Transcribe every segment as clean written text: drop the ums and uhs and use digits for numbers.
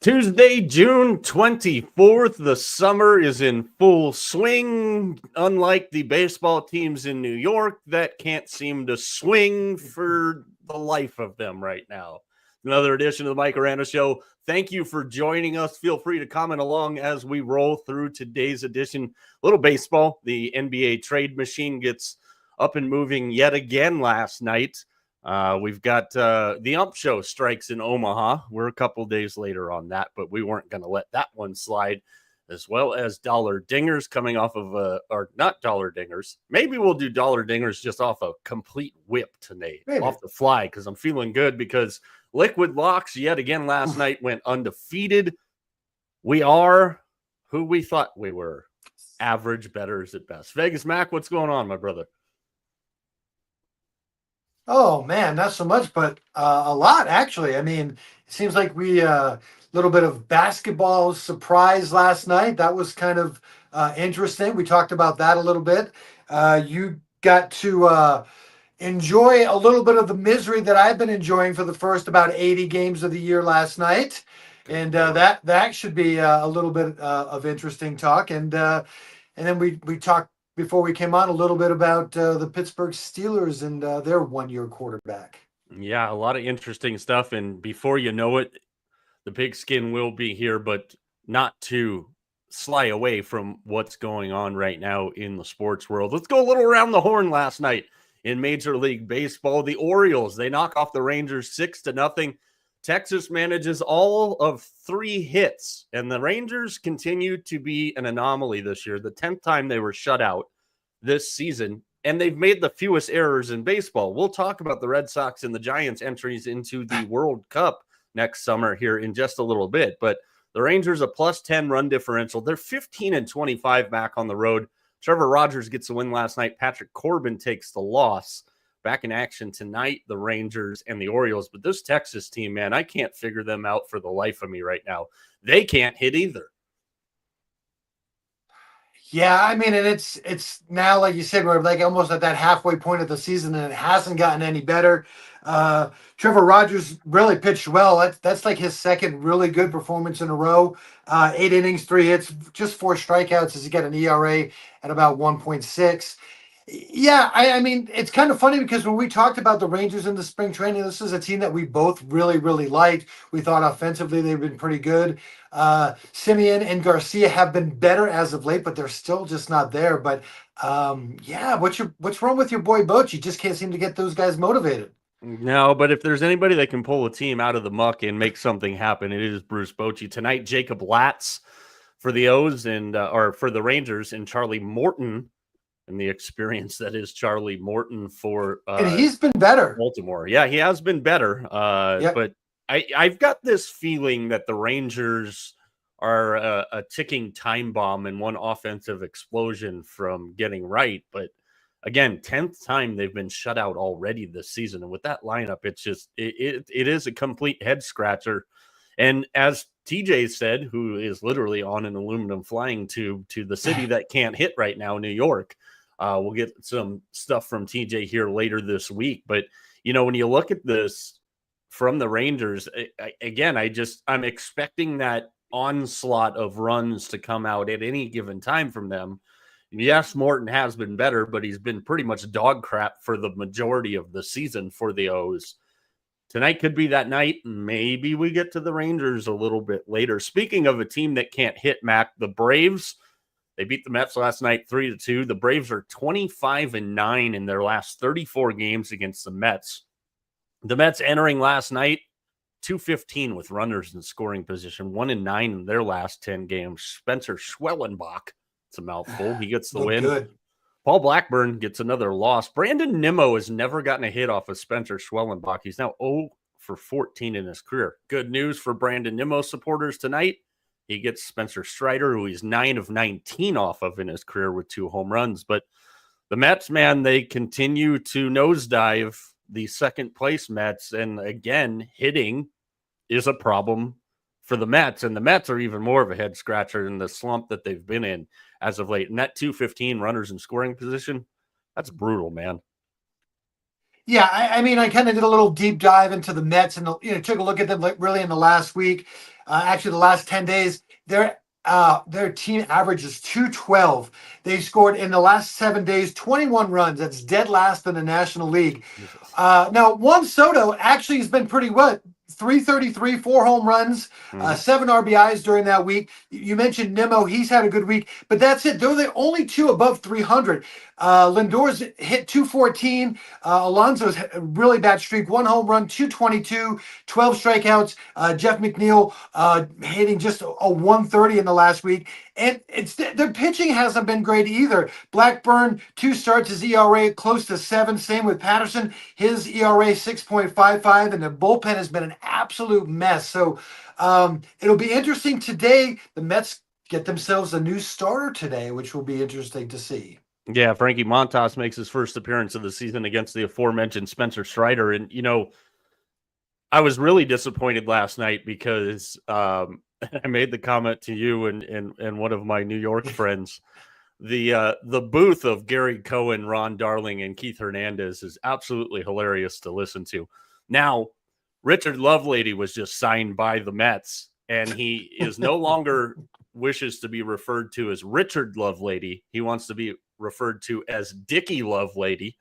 Tuesday, June 24th, the summer is in full swing, unlike the baseball teams in New York that can't seem to swing for the life of them right now. Another edition of the Mike Arana Show. Thank you for joining us. Feel free to comment along as we roll through today's edition. A little baseball. The NBA trade machine gets up and moving yet again last night. We've got the Ump Show strikes in Omaha. We're a couple days later on that, but we weren't going to let that one slide, as well as Dollar Dingers coming off of or not Dollar Dingers. Maybe we'll do Dollar Dingers just off a complete whip tonight, off the fly, because I'm feeling good because Liquid Locks yet again last night went undefeated. We are who we thought we were. Average bettors at best. Vegas Mac, what's going on, my brother? Oh, man, not so much, but a lot, actually. I mean, it seems like we little bit of basketball surprise last night. That was kind of interesting. We talked about that a little bit. You got to enjoy a little bit of the misery that I've been enjoying for the first about 80 games of the year last night. And that should be a little bit of interesting talk. And then we talked before we came on a little bit about the Pittsburgh Steelers and their one-year quarterback. Yeah, a lot of interesting stuff. And before you know it, the pigskin will be here, but not to sly away from what's going on right now in the sports world. Let's go a little around the horn last night in Major League Baseball. The Orioles, they knock off the Rangers 6-0. Texas manages all of 3 hits, and the Rangers continue to be an anomaly this year. The 10th time they were shut out this season, and they've made the fewest errors in baseball. We'll talk about the Red Sox and the Giants' entries into the World Cup next summer here in just a little bit, but the Rangers a +10 run differential. They're 15-25 back on the road. Trevor Rogers gets a win last night. Patrick Corbin takes the loss. Back in action tonight, the Rangers and the Orioles. But this Texas team, man, I can't figure them out for the life of me right now. They can't hit either. Yeah, I mean, and it's now, like you said, we're like almost at that halfway point of the season, and it hasn't gotten any better. Trevor Rogers really pitched well. That's like his second really good performance in a row. 8 innings, 3 hits, just 4 strikeouts as he got an ERA at about 1.6. Yeah, I mean, it's kind of funny because when we talked about the Rangers in the spring training, this is a team that we both really, really liked. We thought offensively they've been pretty good. Simeon and Garcia have been better as of late, but they're still just not there. But yeah, what's wrong with your boy Boch? You just can't seem to get those guys motivated. No, but if there's anybody that can pull a team out of the muck and make something happen, it is Bruce Bochy. Tonight, Jacob Latz for the O's and or for the Rangers, and Charlie Morton, and the experience that is Charlie Morton for and he's been better. Baltimore. Yeah, he has been better. Yep. But I've got this feeling that the Rangers are a ticking time bomb and one offensive explosion from getting right. But again, 10th time they've been shut out already this season. And with that lineup, it's just it is a complete head scratcher. And as TJ said, who is literally on an aluminum flying tube to the city that can't hit right now, New York. We'll get some stuff from TJ here later this week. But, you know, when you look at this from the Rangers, I'm expecting that onslaught of runs to come out at any given time from them. Yes, Morton has been better, but he's been pretty much dog crap for the majority of the season for the O's. Tonight could be that night. Maybe we get to the Rangers a little bit later. Speaking of a team that can't hit, Mac, the Braves, they beat the Mets last night 3-2. The Braves are 25-9 in their last 34 games against the Mets. The Mets entering last night 215 with runners in scoring position, 1-9 in their last 10 games. Spencer Schwellenbach, it's a mouthful. He gets the win. Good. Paul Blackburn gets another loss. Brandon Nimmo has never gotten a hit off of Spencer Schwellenbach. He's now 0 for 14 in his career. Good news for Brandon Nimmo supporters tonight. He gets Spencer Strider, who he's 9 of 19 off of in his career with 2 home runs. But the Mets, man, they continue to nosedive the second place Mets. And again, hitting is a problem for the Mets. And the Mets are even more of a head scratcher in the slump that they've been in as of late. And that 215 runners in scoring position, that's brutal, man. Yeah, I mean, I kind of did a little deep dive into the Mets and took a look at them really in the last week. Actually, the last 10 days, their team average is 212. They scored in the last 7 days 21 runs. That's dead last in the National League. Now, Juan Soto actually has been pretty good. 333, 4 home runs, 7 RBIs during that week. You mentioned Nimmo. He's had a good week, but that's it. They're the only 2 above 300. Lindor's hit 214. Alonso's a really bad streak. 1 home run, 222, 12 strikeouts. Jeff McNeil hitting just a 130 in the last week. And their pitching hasn't been great either. Blackburn, 2 starts, his ERA close to 7. Same with Patterson. His ERA 6.55, and the bullpen has been an absolute mess. So it'll be interesting today. The Mets get themselves a new starter today, which will be interesting to see. Yeah, Frankie Montas makes his first appearance of the season against the aforementioned Spencer Strider. And, I was really disappointed last night because I made the comment to you and one of my New York friends. The booth of Gary Cohen, Ron Darling, and Keith Hernandez is absolutely hilarious to listen to. Now, Richard Lovelady was just signed by the Mets, and he is no longer wishes to be referred to as Richard Lovelady. He wants to be referred to as Dickie Lovelady.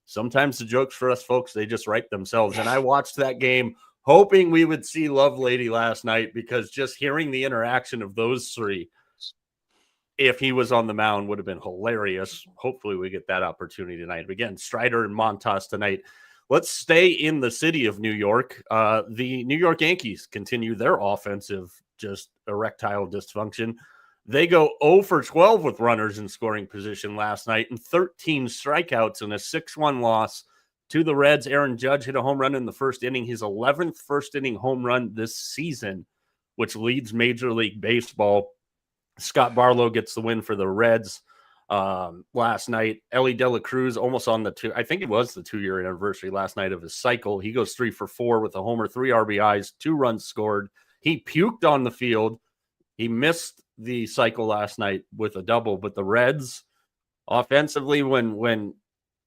Sometimes the jokes for us folks, they just write themselves. And I watched that game hoping we would see Lovelady last night, because just hearing the interaction of those 3, if he was on the mound, would have been hilarious. Hopefully we get that opportunity tonight. But again, Strider and Montas tonight. Let's stay in the city of New York. The New York Yankees continue their offensive just erectile dysfunction. They go 0 for 12 with runners in scoring position last night and 13 strikeouts in a 6-1 loss to the Reds. Aaron Judge hit a home run in the first inning, his 11th first-inning home run this season, which leads Major League Baseball. Scott Barlow gets the win for the Reds last night. Ellie De La Cruz almost on I think it was the 2-year anniversary last night of his cycle. He goes 3 for 4 with a homer, 3 RBIs, 2 runs scored. He puked on the field. He missed the cycle last night with a double, but the Reds offensively, when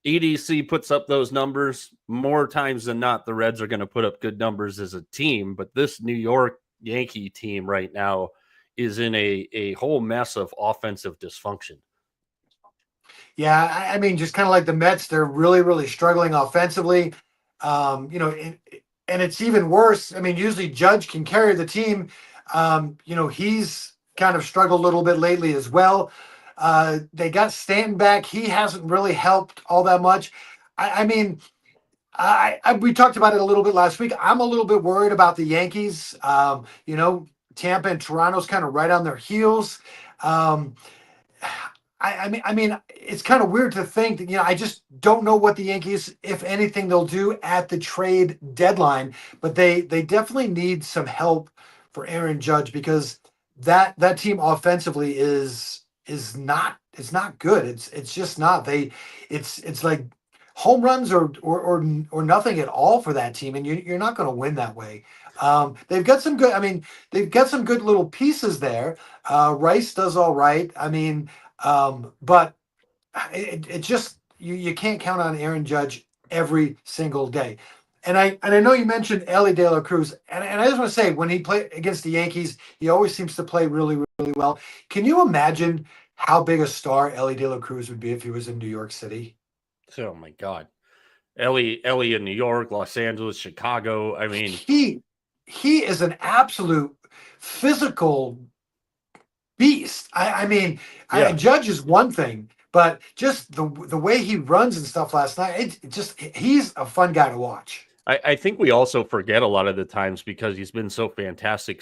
EDC puts up those numbers, more times than not, the Reds are going to put up good numbers as a team. But this New York Yankee team right now is in a whole mess of offensive dysfunction. Yeah, I mean, just kind of like the Mets, they're really, really struggling offensively. And it's even worse. I mean, usually Judge can carry the team. He's kind of struggled a little bit lately as well. They got Stanton back. He hasn't really helped all that much. We talked about it a little bit last week. I'm a little bit worried about the Yankees. Tampa and Toronto's kind of right on their heels. I mean, it's kind of weird to think that, I just don't know what the Yankees, if anything, they'll do at the trade deadline, but they definitely need some help for Aaron Judge, because that team offensively is not good. It's just not. It's like home runs or nothing at all for that team, and you're not going to win that way. They've got some good. I mean, they've got some good little pieces there. Rice does all right. I mean, but it just you can't count on Aaron Judge every single day. And I know you mentioned Ellie De La Cruz, and I just want to say, when he played against the Yankees, he always seems to play really, really well. Can you imagine how big a star Ellie De La Cruz would be if he was in New York City? Oh my God, Ellie in New York, Los Angeles, Chicago. I mean, he is an absolute physical beast. I mean, Judge is one thing, but just the way he runs and stuff last night, he's a fun guy to watch. I think we also forget a lot of the times, because he's been so fantastic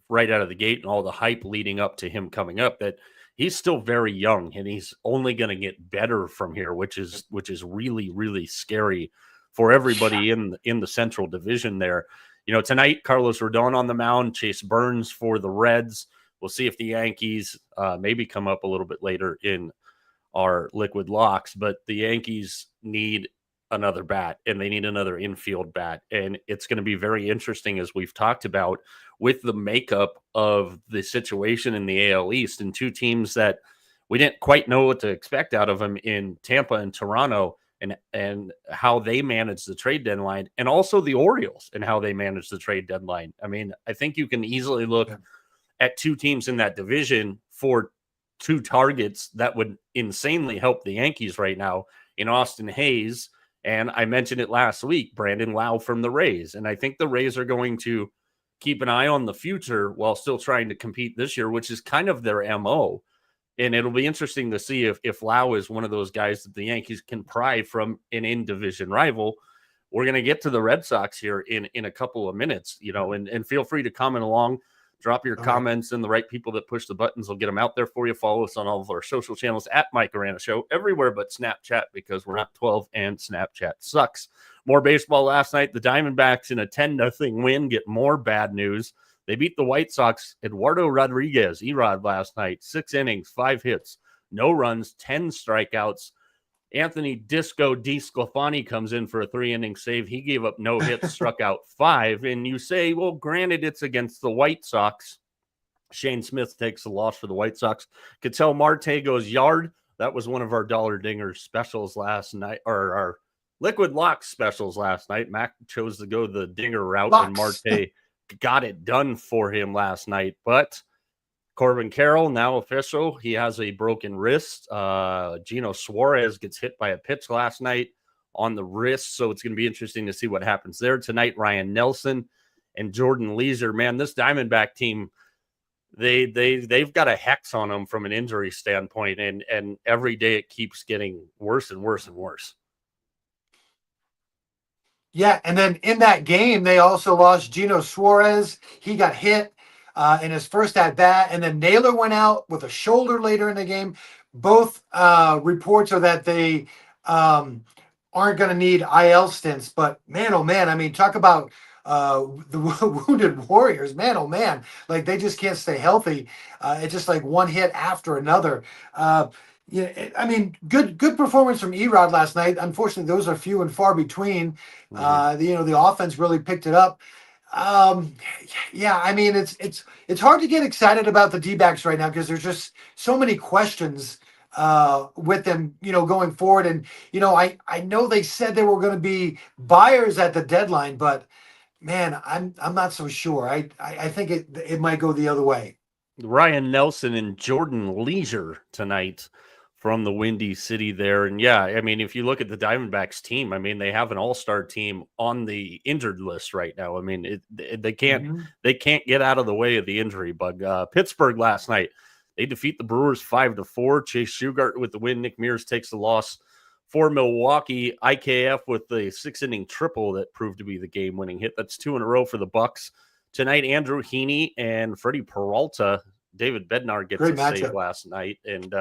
right out of the gate and all the hype leading up to him coming up, that he's still very young and he's only going to get better from here, which is really, really scary for everybody in the Central Division there. Tonight, Carlos Rodon on the mound, Chase Burns for the Reds. We'll see if the Yankees maybe come up a little bit later in our liquid locks, but the Yankees need another bat and they need another infield bat. And it's going to be very interesting, as we've talked about, with the makeup of the situation in the AL East and two teams that we didn't quite know what to expect out of them in Tampa and Toronto, and how they manage the trade deadline, and also the Orioles and how they manage the trade deadline. I mean, I think you can easily look at two teams in that division for two targets that would insanely help the Yankees right now in Austin Hayes. And I mentioned it last week, Brandon Lau from the Rays. And I think the Rays are going to keep an eye on the future while still trying to compete this year, which is kind of their MO. And it'll be interesting to see if Lau is one of those guys that the Yankees can pry from an in-division rival. We're going to get to the Red Sox here in a couple of minutes, and feel free to comment along. Drop your comments, and the right people that push the buttons will get them out there for you. Follow us on all of our social channels at Mike Arana Show, everywhere but Snapchat, because we're not 12 and Snapchat sucks. More baseball last night. The Diamondbacks in a 10-0 win get more bad news. They beat the White Sox. Eduardo Rodriguez, Erod, last night, 6 innings, 5 hits, no runs, 10 strikeouts. Anthony Disco DeSclafani comes in for a 3-inning save. He gave up no hits, struck out 5. And you say, well, granted, it's against the White Sox. Shane Smith takes the loss for the White Sox. Ketel Marte goes yard. That was one of our Dollar Dingers specials last night, or our Liquid Locks specials last night. Mac chose to go the Dinger route, and Marte got it done for him last night. But Corbin Carroll, now official. He has a broken wrist. Gino Suarez gets hit by a pitch last night on the wrist, so it's going to be interesting to see what happens there tonight. Ryan Nelson and Jordan Leisure. Man, this Diamondback team, they've got a hex on them from an injury standpoint, and every day it keeps getting worse and worse and worse. Yeah, and then in that game, they also lost Gino Suarez. He got hit in his first at bat, and then Naylor went out with a shoulder later in the game. Both reports are that they aren't going to need IL stints. But man, oh man, I mean, talk about the wounded Warriors. Man, oh man, like they just can't stay healthy. It's just like one hit after another. Yeah, I mean, good performance from Erod last night. Unfortunately, those are few and far between. The offense really picked it up. Yeah, I mean, it's hard to get excited about the D-backs right now because there's just so many questions with them, going forward. And I know they said they were going to be buyers at the deadline, but man, I'm not so sure. I think it might go the other way. Ryan Nelson and Jordan Leisure tonight from the Windy City there. And yeah, I mean, if you look at the Diamondbacks team, I mean, they have an all-star team on the injured list right now. I mean, they can't get out of the way of the injury bug. Pittsburgh last night, they defeat the Brewers 5-4. Chase Shugart with the win. Nick Mears takes the loss for Milwaukee. IKF with the 6-inning triple that proved to be the game-winning hit. That's 2 in a row for the Bucks. Tonight, Andrew Heaney and Freddie Peralta. David Bednar gets a save last night. And,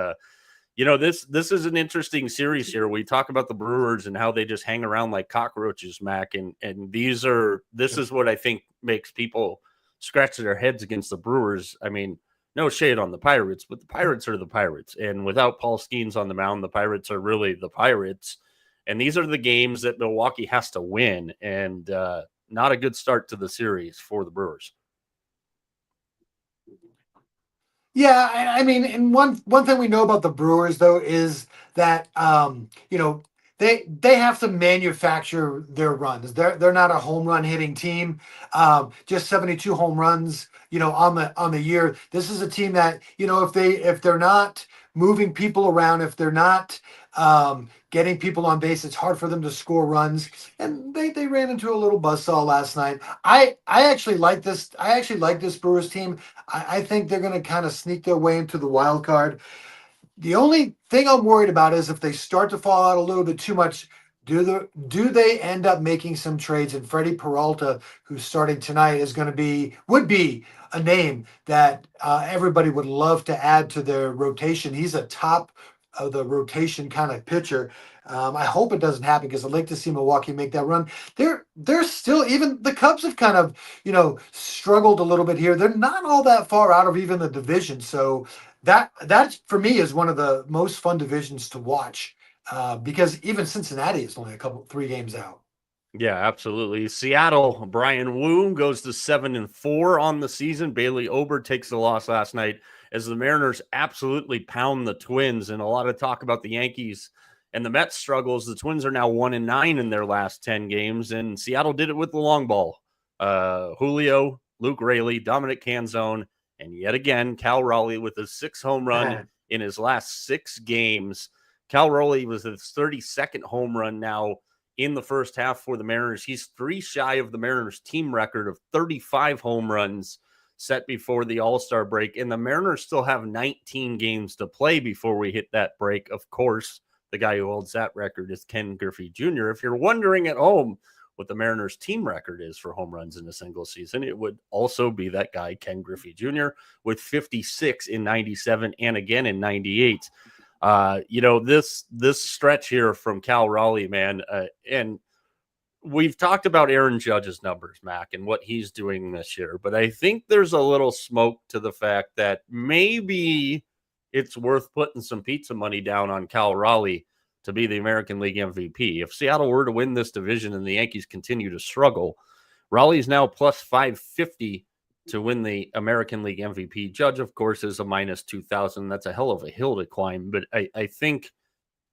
this is an interesting series here. We talk about the Brewers and how they just hang around like cockroaches, Mac. And this is what I think makes people scratch their heads against the Brewers. I mean, no shade on the Pirates, but the Pirates are the Pirates. And without Paul Skeens on the mound, the Pirates are really the Pirates. And these are the games that Milwaukee has to win. And not a good start to the series for the Brewers. Yeah, I mean, and one thing we know about the Brewers though is that they have to manufacture their runs. They're not a home run hitting team. Just 72 home runs, on the year. This is a team that if they're not moving people around, if they're not getting people on base, it's hard for them to score runs. And they ran into a little buzzsaw last night. I actually like this. I actually like this Brewers team. I think they're going to kind of sneak their way into the wild card. The only thing I'm worried about is if they start to fall out a little bit too much, do they end up making some trades? And Freddie Peralta, who's starting tonight, would be a name that everybody would love to add to their rotation. He's a top of the rotation kind of pitcher. I hope it doesn't happen because I'd like to see Milwaukee make that run. They're still, even the Cubs have kind of, struggled a little bit here. They're not all that far out of even the division. So that for me is one of the most fun divisions to watch, because even Cincinnati is only 3 games out. Yeah, absolutely. Seattle, Brian Wu goes to 7-4 on the season. Bailey Ober takes the loss last night as the Mariners absolutely pound the Twins. And a lot of talk about the Yankees and the Mets struggles. The Twins are now 1-9 in their last 10 games, and Seattle did it with the long ball. Julio, Luke Raley, Dominic Canzone, and yet again, Cal Raleigh with his 6th home run in his last 6 games. Cal Raleigh was his 32nd home run now in the first half for the Mariners. He's 3 shy of the Mariners team record of 35 home runs set before the All-Star break. And the Mariners still have 19 games to play before we hit that break. Of course, the guy who holds that record is Ken Griffey Jr. If you're wondering at home what the Mariners team record is for home runs in a single season, it would also be that guy, Ken Griffey Jr., with 56 in 97 and again in 98. This stretch here from Cal Raleigh, man, and we've talked about Aaron Judge's numbers, Mac, and what he's doing this year, but I think there's a little smoke to the fact that maybe it's worth putting some pizza money down on Cal Raleigh to be the American League MVP. If Seattle were to win this division and the Yankees continue to struggle, Raleigh's now plus 550 to win the American League MVP. Judge, of course, is a minus 2,000. That's a hell of a hill to climb. But I think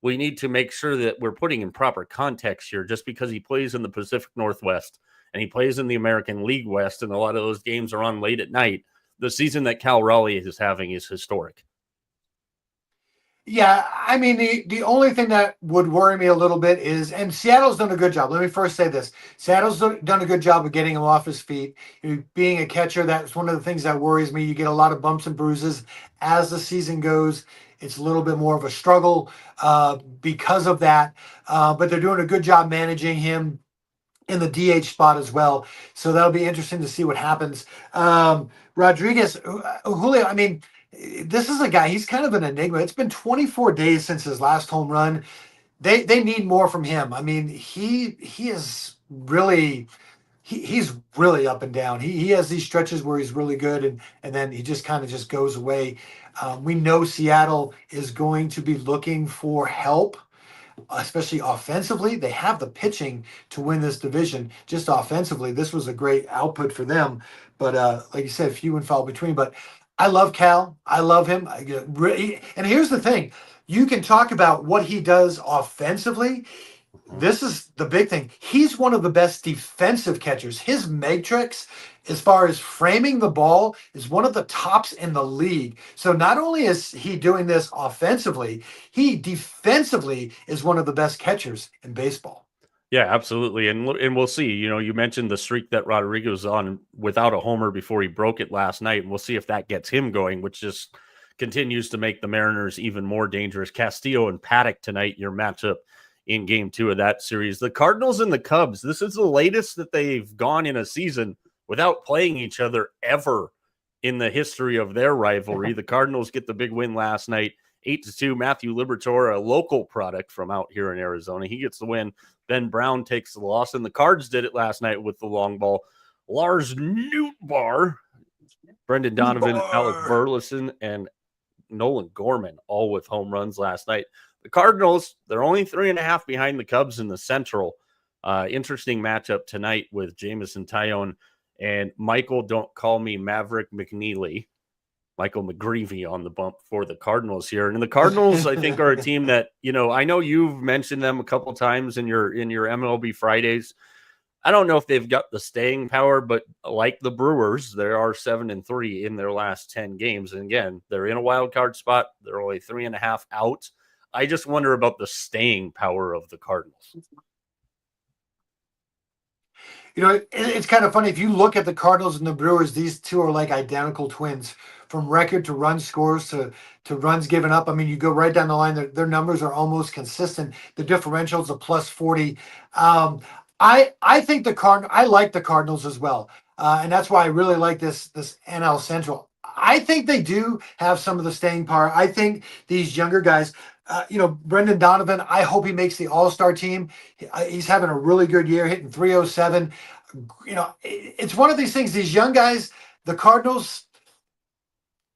we need to make sure that we're putting in proper context here. Just because he plays in the Pacific Northwest and he plays in the American League West, and a lot of those games are on late at night, the season that Cal Raleigh is having is historic. Yeah, I mean, the only thing that would worry me a little bit is, and Seattle's done a good job. Let me first say this. Seattle's done a good job of getting him off his feet. Being a catcher, that's one of the things that worries me. You get a lot of bumps and bruises as the season goes. It's a little bit more of a struggle because of that. But they're doing a good job managing him in the DH spot as well. So that'll be interesting to see what happens. Rodriguez, Julio, I mean, this is a guy, he's kind of an enigma. It's been 24 days since his last home run. They need more from him. I mean, he is really he's really up and down. He has these stretches where he's really good, and then he just kind of just goes away. We know Seattle is going to be looking for help, especially offensively. They have the pitching to win this division. Just offensively, this was a great output for them. But like you said, few and far between. But I love Cal. I love him. And here's the thing. You can talk about what he does offensively. This is the big thing. He's one of the best defensive catchers. His matrix, as far as framing the ball, is one of the tops in the league. So not only is he doing this offensively, he defensively is one of the best catchers in baseball. Yeah, absolutely. And we'll see. You mentioned the streak that Rodriguez was on without a homer before he broke it last night. And we'll see if that gets him going, which just continues to make the Mariners even more dangerous. Castillo and Paddock tonight, your matchup in game 2 of that series. The Cardinals and the Cubs, this is the latest that they've gone in a season without playing each other ever in the history of their rivalry. The Cardinals get the big win last night, 8-2. Matthew Liberatore, a local product from out here in Arizona, he gets the win. Ben Brown takes the loss, and the Cards did it last night with the long ball. Lars Nootbaar, Brendan Donovan, Alec Burleson, and Nolan Gorman, all with home runs last night. The Cardinals, they're only 3.5 behind the Cubs in the Central. Interesting matchup tonight with Jamison Tyone and Michael, don't call me Maverick McNeely, Michael McGreevy on the bump for the Cardinals here. And the Cardinals, I think, are a team that, I know you've mentioned them a couple times in your MLB Fridays. I don't know if they've got the staying power, but like the Brewers, they are 7-3 in their last 10 games. And again, they're in a wild card spot. They're only 3.5 out. I just wonder about the staying power of the Cardinals. It's kind of funny. If you look at the Cardinals and the Brewers, these two are like identical twins from record to run scores to runs given up. I mean, you go right down the line. Their numbers are almost consistent. The differential's a plus 40. I think I like the Cardinals as well. And that's why I really like this NL Central. I think they do have some of the staying power. I think these younger guys, Brendan Donovan, I hope he makes the All-Star team. He's having a really good year, hitting 307. It's one of these things, these young guys, the Cardinals,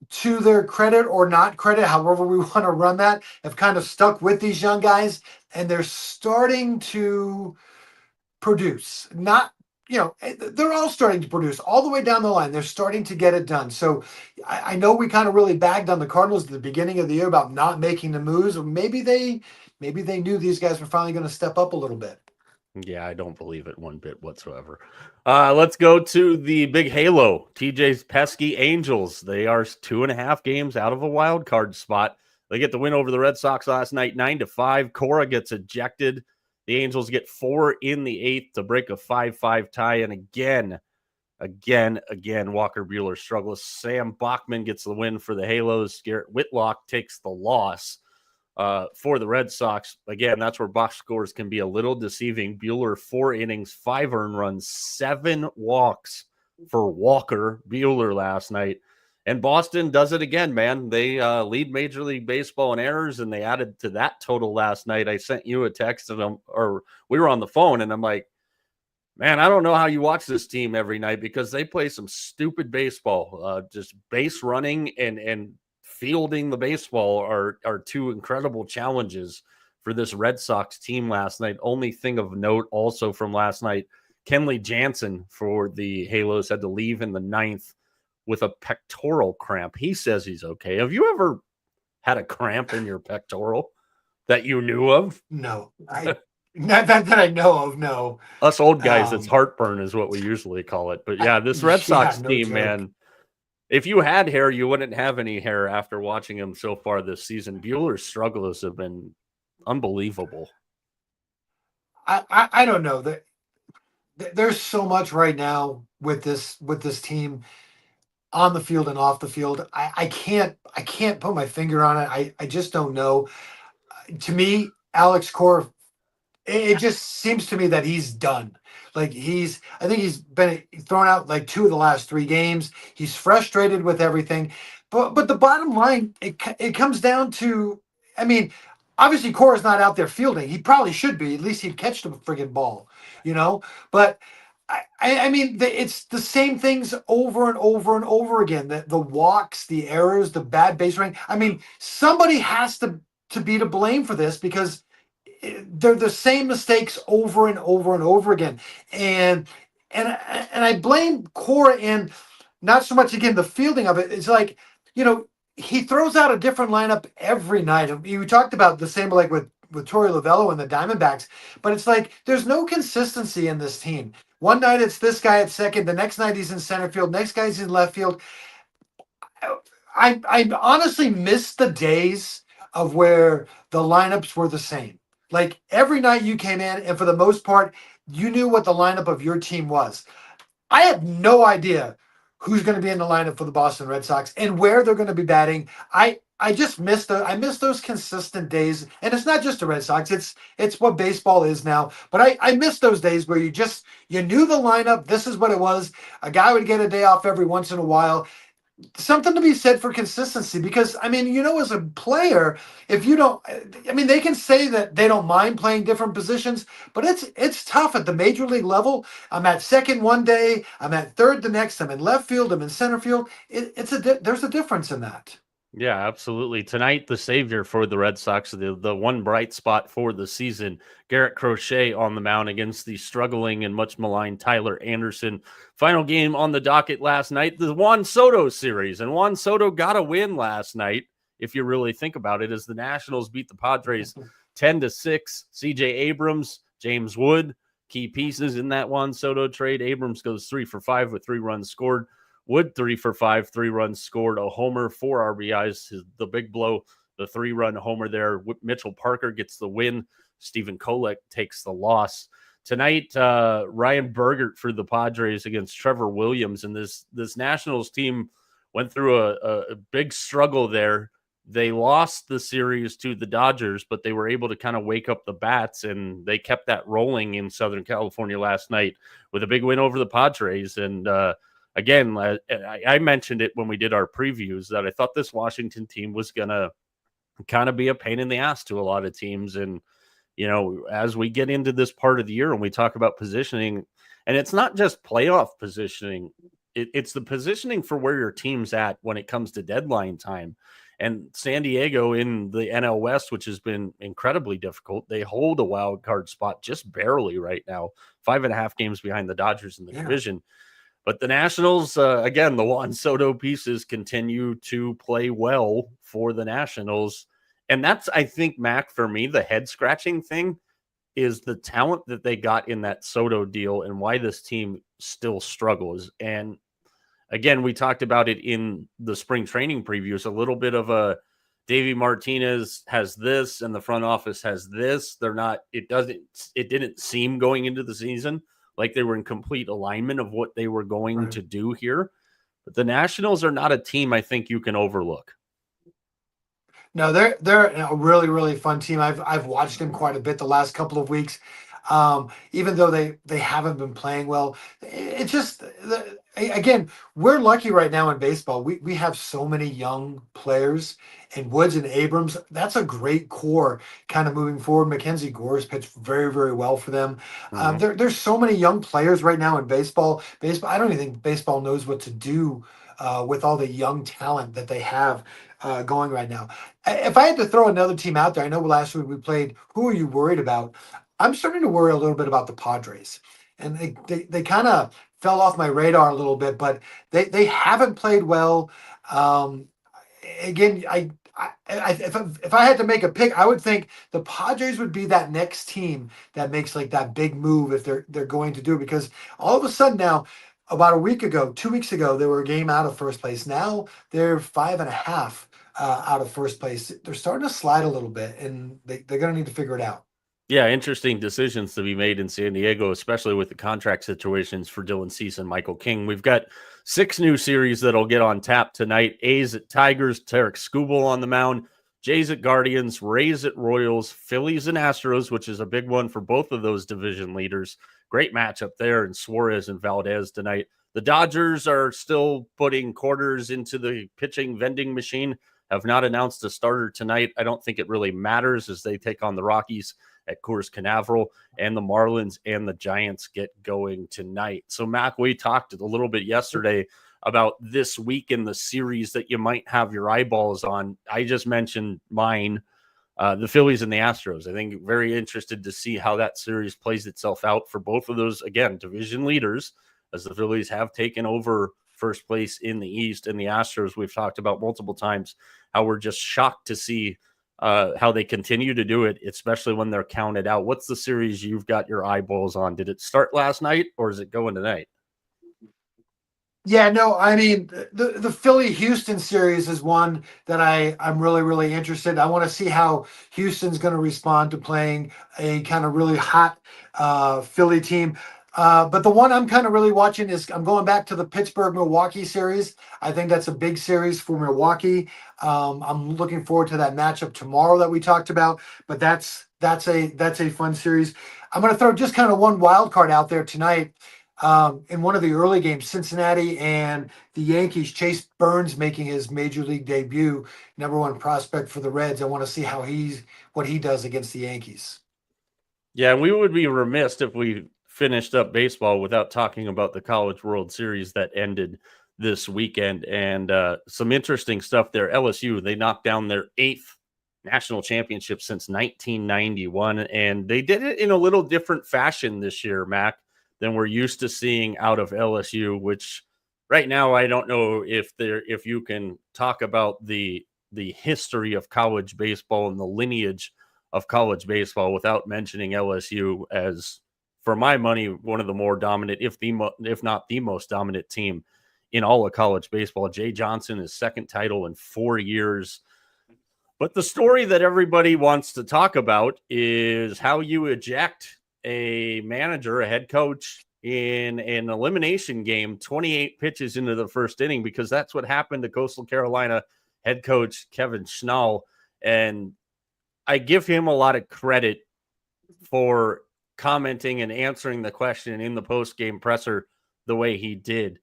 to their credit or not credit, however we want to run that, have kind of stuck with these young guys, and they're starting to produce. Not, they're all starting to produce all the way down the line. They're starting to get it done. So I know we kind of really bagged on the Cardinals at the beginning of the year about not making the moves, or maybe they knew these guys were finally going to step up a little bit. Yeah, I don't believe it one bit whatsoever. Let's go to the big halo. TJ's pesky Angels. They are 2.5 games out of a wild card spot. They get the win over the Red Sox last night, 9-5. Cora gets ejected. The Angels get 4 in the 8th to break a 5-5 tie. And again, Walker Buehler struggles. Sam Bachman gets the win for the Halos. Garrett Whitlock takes the loss. For the Red Sox. Again, that's where box scores can be a little deceiving. Buehler, 4 innings, 5 earned runs, 7 walks for Walker Buehler last night. And Boston does it again, man. They lead Major League Baseball in errors, and they added to that total last night. I sent you a text, or we were on the phone, and I'm like, man, I don't know how you watch this team every night, because they play some stupid baseball. Just base running and fielding the baseball are 2 incredible challenges for this Red Sox team last night. Only thing of note also from last night, Kenley Jansen for the Halos had to leave in the 9th with a pectoral cramp. He says he's okay. Have you ever had a cramp in your pectoral that you knew of? No, not that I know of, no. Us old guys, it's heartburn is what we usually call it. But yeah, this Red Sox team, man, if you had hair, you wouldn't have any hair after watching him so far this season. Buehler's struggles have been unbelievable. I don't know. There's so much right now with this team on the field and off the field. I can't put my finger on it. I just don't know. To me, Alex Cora, it just seems to me that he's done. Like I think he's been thrown out like 2 of the last 3 games. He's frustrated with everything. But the bottom line, it comes down to, I mean, obviously Cora's not out there fielding. He probably should be. At least he'd catch the friggin' ball, But I mean, it's the same things over and over and over again. The walks, the errors, the bad base running. I mean, somebody has to be to blame for this, because they're the same mistakes over and over and over again. And I blame Cora, and not so much again the fielding of it. It's like, he throws out a different lineup every night. You talked about the same like with Torey Lovello and the Diamondbacks, but it's like there's no consistency in this team. One night it's this guy at second, the next night he's in center field, next guy's in left field. I honestly miss the days of where the lineups were the same. Like every night you came in, and for the most part, you knew what the lineup of your team was. I have no idea who's going to be in the lineup for the Boston Red Sox and where they're going to be batting. I just miss those consistent days, and it's not just the Red Sox. It's what baseball is now. But I miss those days where you knew the lineup. This is what it was. A guy would get a day off every once in a while. Something to be said for consistency, because I mean, as a player, if you don't, I mean, they can say that they don't mind playing different positions, but it's tough at the major league level. I'm at second one day, I'm at third the next, I'm in left field, I'm in center field. There's a difference in that. Yeah, absolutely. Tonight, the savior for the Red Sox, the one bright spot for the season, Garrett Crochet on the mound against the struggling and much maligned Tyler Anderson. Final game on the docket last night, the Juan Soto series. And Juan Soto got a win last night, if you really think about it, as the Nationals beat the Padres 10-6. CJ Abrams, James Wood, key pieces in that Juan Soto trade. Abrams goes 3 for 5 with 3 runs scored. Wood 3 for 5, 3 runs scored, a homer, 4 RBIs. The big blow, the 3-run homer there. Mitchell Parker gets the win. Stephen Kolek takes the loss. Tonight, Ryan Bergert for the Padres against Trevor Williams. And this Nationals team went through a big struggle there. They lost the series to the Dodgers, but they were able to kind of wake up the bats, and they kept that rolling in Southern California last night with a big win over the Padres. And again, I mentioned it when we did our previews that I thought this Washington team was going to kind of be a pain in the ass to a lot of teams. And, as we get into this part of the year and we talk about positioning, and it's not just playoff positioning, it's the positioning for where your team's at when it comes to deadline time. And San Diego in the NL West, which has been incredibly difficult, they hold a wild card spot just barely right now, 5.5 games behind the Dodgers in the division. But the Nationals, again, the Juan Soto pieces continue to play well for the Nationals. And that's, I think, Mac, for me, the head scratching thing is the talent that they got in that Soto deal and why this team still struggles. And again, we talked about it in the spring training previews, a little bit of a Davey Martinez has this and the front office has this. It didn't seem going into the season like they were in complete alignment of what they were going to do here. But the Nationals are not a team I think you can overlook. No, they're a really, really fun team. I've watched them quite a bit the last couple of weeks. Even though they haven't been playing well, it's just again, we're lucky right now in baseball. We have so many young players, and Woods and Abrams. That's a great core kind of moving forward. Mackenzie Gore's pitched very, very well for them. There's so many young players right now in baseball. I don't even think baseball knows what to do with all the young talent that they have going right now. If I had to throw another team out there, I know last week we played Who Are You Worried About? I'm starting to worry a little bit about the Padres. And they kind of fell off my radar a little bit, but they haven't played well. Again, if I had to make a pick, I would think the Padres would be that next team that makes like that big move if they're going to do it, because all of a sudden now, about a week ago, 2 weeks ago, they were a game out of first place. Now they're 5.5 out of first place. They're starting to slide a little bit, and they're going to need to figure it out. Yeah, interesting decisions to be made in San Diego, especially with the contract situations for Dylan Cease and Michael King. We've got 6 new series that'll get on tap tonight. A's at Tigers, Tarek Skubal on the mound, Jays at Guardians, Rays at Royals, Phillies and Astros, which is a big one for both of those division leaders. Great matchup there, and Suarez and Valdez tonight. The Dodgers are still putting quarters into the pitching vending machine, have not announced a starter tonight. I don't think it really matters as they take on the Rockies at Coors Canaveral, and the Marlins and the Giants get going tonight. So, Mac, we talked a little bit yesterday about this week in the series that you might have your eyeballs on. I just mentioned mine, the Phillies and the Astros. I think very interested to see how that series plays itself out for both of those, again, division leaders, as the Phillies have taken over first place in the East, and the Astros, we've talked about multiple times how we're just shocked to see how they continue to do it, especially when they're counted out. What's the series you've got your eyeballs on? Did it start last night or is it going tonight? Yeah, no, I mean the Philly Houston series is one that I'm really, really interested. I want to see how Houston's going to respond to playing a kind of really hot Philly team. But the one I'm kind of really watching is I'm going back to the Pittsburgh-Milwaukee series. I think that's a big series for Milwaukee. I'm looking forward to that matchup tomorrow that we talked about. But that's a fun series. I'm going to throw just kind of one wild card out there tonight. In one of the early games, Cincinnati and the Yankees, Chase Burns making his major league debut, #1 prospect for the Reds. I want to see what he does against the Yankees. Yeah, we would be remiss if we finished up baseball without talking about the College World Series that ended this weekend, and some interesting stuff there. LSU, they knocked down their 8th national championship since 1991, and they did it in a little different fashion this year, Mac, than we're used to seeing out of LSU, which right now I don't know if you can talk about the history of college baseball and the lineage of college baseball without mentioning LSU as, for my money, one of the more dominant, if not the most dominant team in all of college baseball. Jay Johnson, his 2nd title in 4 years. But the story that everybody wants to talk about is how you eject a manager, a head coach, in an elimination game 28 pitches into the first inning, because that's what happened to Coastal Carolina head coach Kevin Schnall. And I give him a lot of credit for commenting and answering the question in the post-game presser the way he did.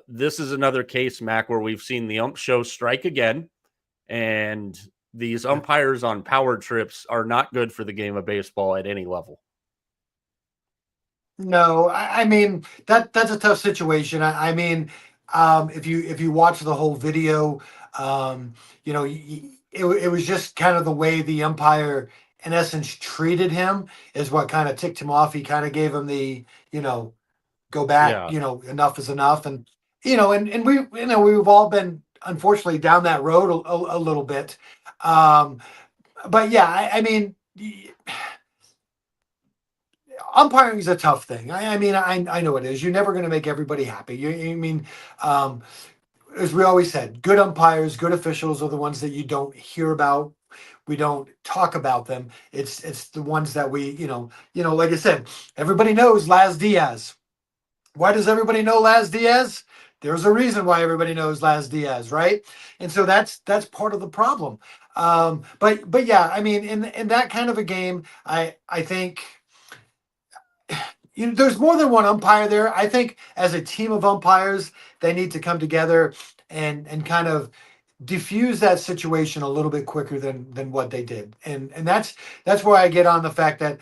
This is another case, Mac, where we've seen the ump show strike again, and these umpires on power trips are not good for the game of baseball at any level. No, I mean that's a tough situation. I mean, if you watch the whole video, you know, it was just kind of the way the umpire, in essence, treated him is what kind of ticked him off. He kind of gave him the, you know, go back, Yeah. you know, enough is enough, and and we, we've all been unfortunately down that road a little bit. But yeah, I mean, umpiring is a tough thing. I mean, I know it is. You're never going to make everybody happy. I mean, um, as we always said, good umpires, good officials are the ones that you don't hear about. We don't talk about them. It's the ones that we, like I said, everybody knows Laz Diaz. Why does everybody know Laz Diaz? There's a reason why everybody knows Laz Diaz, right? And so that's part of the problem. But yeah, I mean, in that kind of a game, I think there's more than one umpire there. I think as a team of umpires, they need to come together and kind of diffuse that situation a little bit quicker than what they did. And that's where I get on the fact that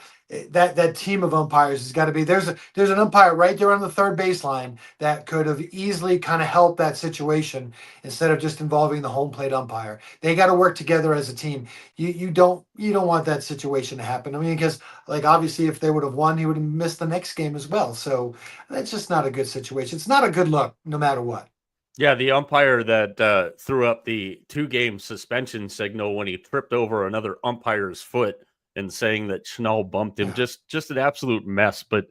that team of umpires has got to be there's an umpire right there on the third baseline that could have easily kind of helped that situation instead of just involving the home plate umpire. They got to work together as a team. You don't want that situation to happen. I mean, because like obviously if they would have won, he would have missed the next game as well. So that's just not a good situation. It's not a good look no matter what. Yeah, the umpire that threw up the 2-game suspension signal when he tripped over another umpire's foot and saying that Schnall bumped him, Yeah. just an absolute mess. But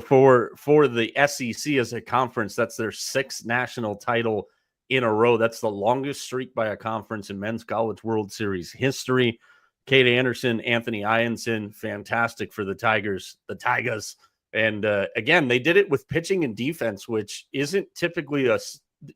for the SEC as a conference, that's their 6th national title in a row. That's the longest streak by a conference in Men's College World Series history. Kate Anderson, Anthony Ianson, fantastic for the Tigers. And again, they did it with pitching and defense, which isn't typically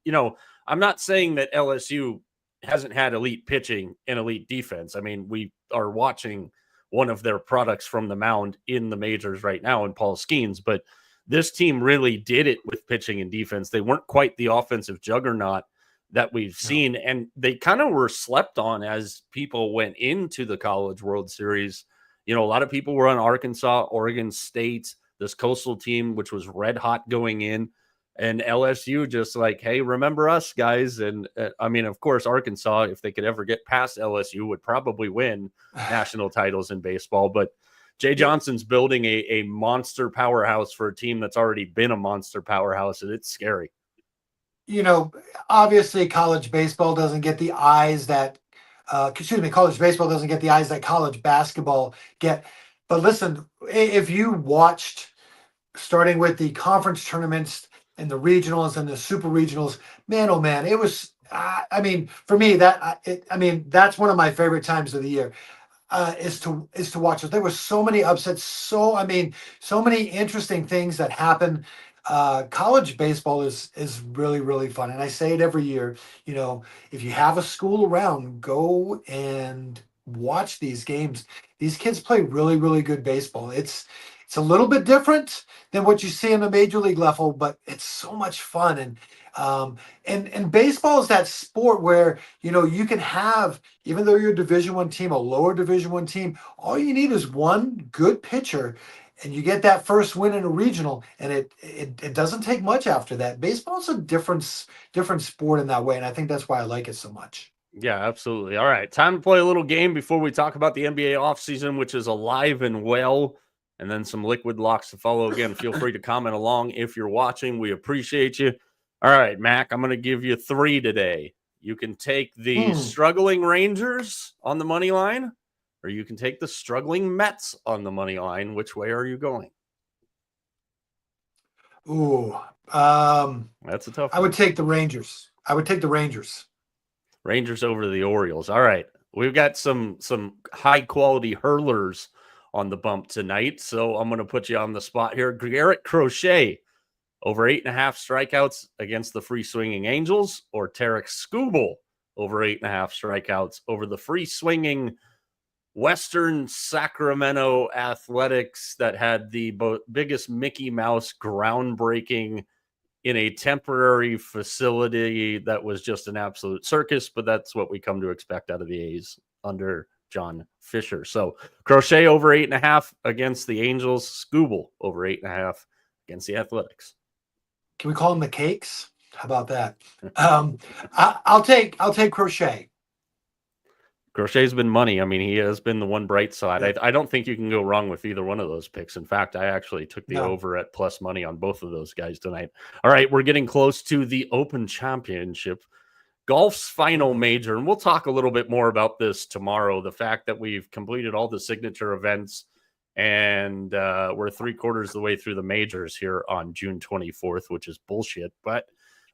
I'm not saying that LSU hasn't had elite pitching and elite defense. I mean, we are watching one of their products from the mound in the majors right now in Paul Skeens, but this team really did it with pitching and defense. They weren't quite the offensive juggernaut that we've seen, and they kind of were slept on as people went into the College World Series. A lot of people were on Arkansas, Oregon State, this Coastal team, which was red hot going in. And LSU just like, hey, remember us, guys. And I mean, of course, Arkansas, if they could ever get past LSU, would probably win national titles in baseball. But Jay Johnson's building a monster powerhouse for a team that's already been a monster powerhouse, and it's scary. Obviously, college baseball doesn't get the eyes that, college baseball doesn't get the eyes that college basketball get. But listen, if you watched, starting with the conference tournaments and the regionals and the super regionals, man, oh man, it was. I mean, for me, that's one of my favorite times of the year. Is to watch it. There were so many upsets. So many interesting things that happen. College baseball is really really fun, and I say it every year. If you have a school around, go and watch these games. These kids play really really good baseball. It's a little bit different than what you see in the major league level, but it's so much fun. And baseball is that sport where you can have, even though you're a Division I team, a lower Division I team, all you need is one good pitcher, and you get that first win in a regional, and it doesn't take much after that. Baseball is a different sport in that way, and I think that's why I like it so much. Yeah, absolutely. All right, time to play a little game before we talk about the NBA offseason, which is alive and well, and then some liquid locks to follow. Again, feel free to comment along if you're watching. We appreciate you. All right, Mac, I'm going to give you 3 today. You can take the struggling Rangers on the money line, or you can take the struggling Mets on the money line. Which way are you going? Ooh, that's a tough one. I would take the Rangers. Rangers over the Orioles. All right. We've got some high quality hurlers on the bump tonight. So I'm going to put you on the spot here. Garrett Crochet over 8.5 strikeouts against the free swinging Angels, or Tarek Skubal over 8.5 strikeouts over the free swinging Western Sacramento Athletics that had the biggest Mickey Mouse groundbreaking in a temporary facility that was just an absolute circus, but that's what we come to expect out of the A's under John Fisher. So Crochet over 8.5 against the Angels, Scooble over 8.5 against the Athletics. Can we call them the Cakes? How about that? I'll take Crochet. Crochet's been money. I mean, he has been the one bright side. Yep. I don't think you can go wrong with either one of those picks. In fact, I actually took the over at plus money on both of those guys tonight. All right, we're getting close to the Open Championship, golf's final major, and we'll talk a little bit more about this tomorrow. The fact that we've completed all the signature events and we're 3/4 of the way through the majors here on June 24th, which is bullshit, but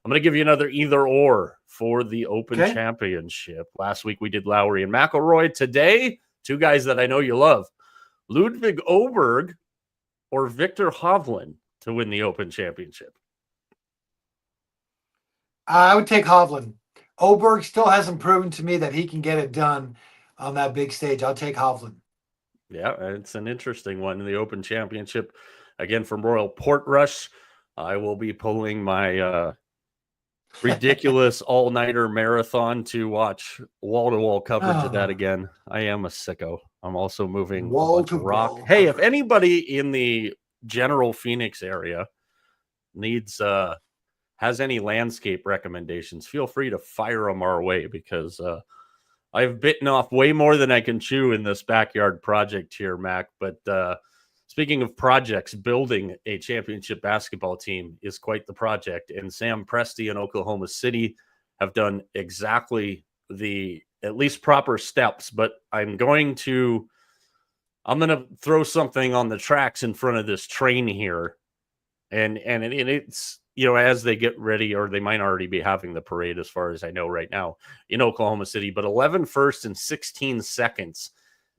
I'm going to give you another either or for the Open Championship. Last week we did Lowry and McIlroy. Today, two guys that I know you love, Ludwig Åberg or Viktor Hovland to win the Open Championship. I would take Hovland. Åberg still hasn't proven to me that he can get it done on that big stage. I'll take Hovland. Yeah, it's an interesting one in the Open Championship. Again, from Royal Portrush, I will be pulling my ridiculous all-nighter marathon to watch wall-to-wall coverage of that again. I am a sicko. I'm also moving wall-to-rock. Hey, if anybody in the general Phoenix area needs has any landscape recommendations, feel free to fire them our way, because I've bitten off way more than I can chew in this backyard project here, Mac. But speaking of projects, building a championship basketball team is quite the project. And Sam Presti in Oklahoma City have done exactly the at least proper steps. But I'm going to throw something on the tracks in front of this train here. And it's, you know, as they get ready, or they might already be having the parade as far as I know right now in Oklahoma City, but 11 firsts and 16 seconds.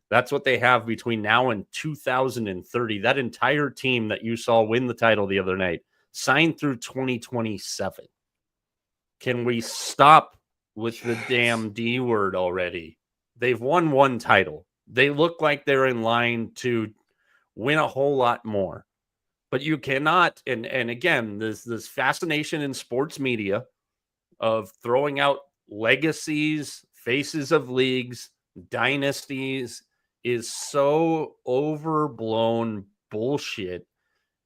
That's what they have between now and 2030. That entire team that you saw win the title the other night signed through 2027. Can we stop with the damn D word already? They've won one title. They look like they're in line to win a whole lot more. But you cannot, and again, this fascination in sports media of throwing out legacies, faces of leagues, dynasties is so overblown bullshit,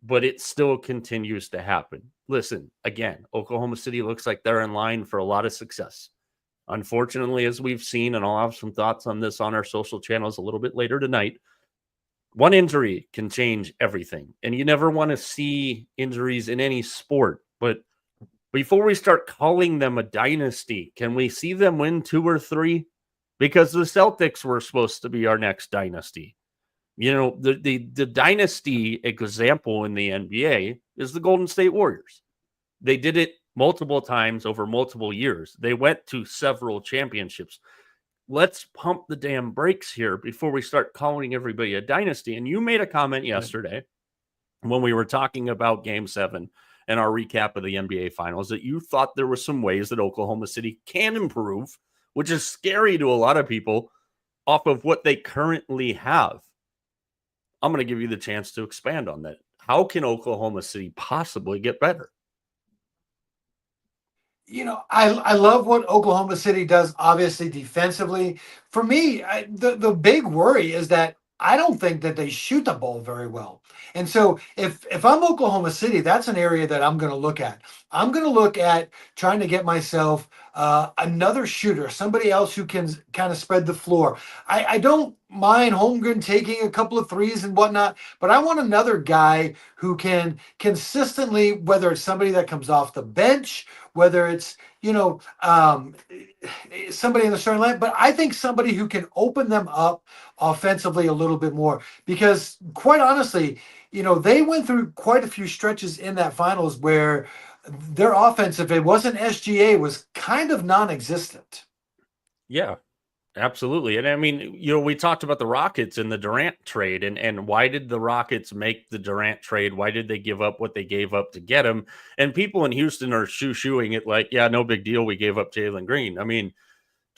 but it still continues to happen. Listen, again, Oklahoma City looks like they're in line for a lot of success. Unfortunately, as we've seen, and I'll have some thoughts on this on our social channels a little bit later tonight, one injury can change everything. And you never want to see injuries in any sport. But before we start calling them a dynasty, can we see them win 2 or 3? Because the Celtics were supposed to be our next dynasty. You know, the dynasty example in the NBA is the Golden State Warriors. They did it multiple times over multiple years. They went to several championships. Let's pump the damn brakes here before we start calling everybody a dynasty. And you made a comment yesterday when we were talking about Game 7 and our recap of the NBA Finals that you thought there were some ways that Oklahoma City can improve, which is scary to a lot of people, off of what they currently have. I'm going to give you the chance to expand on that. How can Oklahoma City possibly get better? You know, I love what Oklahoma City does, obviously, defensively. For me, the big worry is that I don't think that they shoot the ball very well. And so if I'm Oklahoma City, that's an area that I'm going to look at. I'm going to look at trying to get myself another shooter, somebody else who can kind of spread the floor. I don't mind Holmgren taking a couple of threes and whatnot, but I want another guy who can consistently, whether it's somebody that comes off the bench, whether it's, you know, somebody in the starting line, but I think somebody who can open them up offensively a little bit more, because quite honestly, you know, they went through quite a few stretches in that finals where their offense, if it wasn't SGA, was kind of non-existent. Yeah, absolutely. And I mean, you know, we talked about the Rockets and the Durant trade, and why did the Rockets make the Durant trade? Why did they give up what they gave up to get him? And people in Houston are shoo-shooing it like, yeah, no big deal. We gave up Jalen Green. I mean,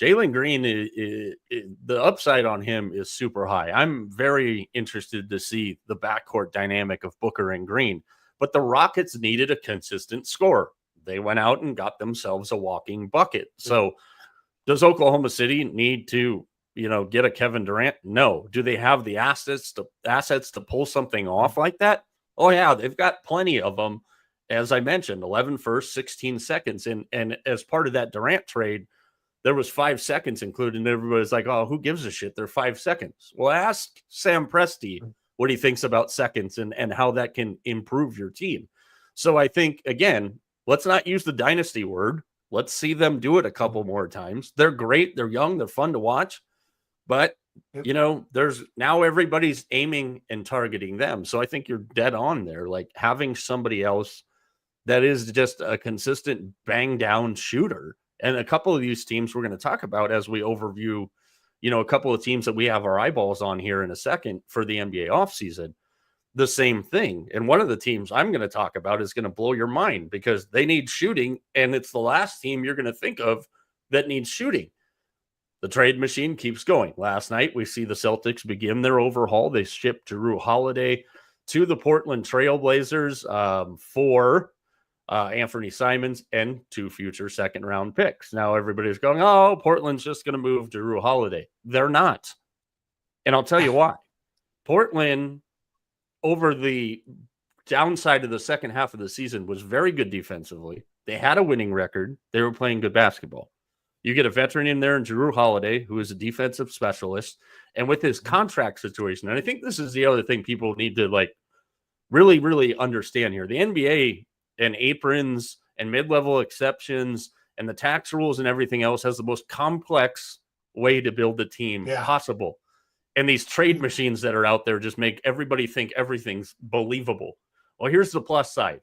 Jalen Green, the upside on him is super high. I'm very interested to see the backcourt dynamic of Booker and Green. but the Rockets needed a consistent score. They went out and got themselves a walking bucket. So does Oklahoma City need to, get a Kevin Durant? No. Do they have the assets to pull something off like that? Oh yeah, they've got plenty of them. As I mentioned, 11 firsts, 16 seconds. And as part of that Durant trade, there was 5 seconds included, and everybody's like, oh, who gives a shit? They're 5 seconds. Well, ask Sam Presti what he thinks about seconds and how that can improve your team. So I think, again, let's not use the dynasty word. Let's see them do it a couple more times. They're great. They're young. They're fun to watch. But, there's now everybody's aiming and targeting them. So I think you're dead on there. Like having somebody else that is just a consistent bang down shooter. And a couple of these teams we're going to talk about as we overview, a couple of teams that we have our eyeballs on here in a second for the NBA offseason. The same thing. And one of the teams I'm going to talk about is going to blow your mind because they need shooting, and it's the last team you're going to think of that needs shooting. The trade machine keeps going. Last night, we see the Celtics begin their overhaul. They shipped Jrue Holiday to the Portland Trailblazers for Anthony Simons and 2 future second-round picks. Now everybody's going, oh, Portland's just going to move Jrue Holiday. They're not. And I'll tell you why. Portland, over the downside of the second half of the season, was very good defensively. They had a winning record. They were playing good basketball. You get a veteran in there in Jrue Holiday, who is a defensive specialist, and with his contract situation, and I think this is the other thing people need to really, really understand here. The NBA and aprons and mid-level exceptions and the tax rules and everything else has the most complex way to build a team possible. And these trade machines that are out there just make everybody think everything's believable. Well, here's the plus side.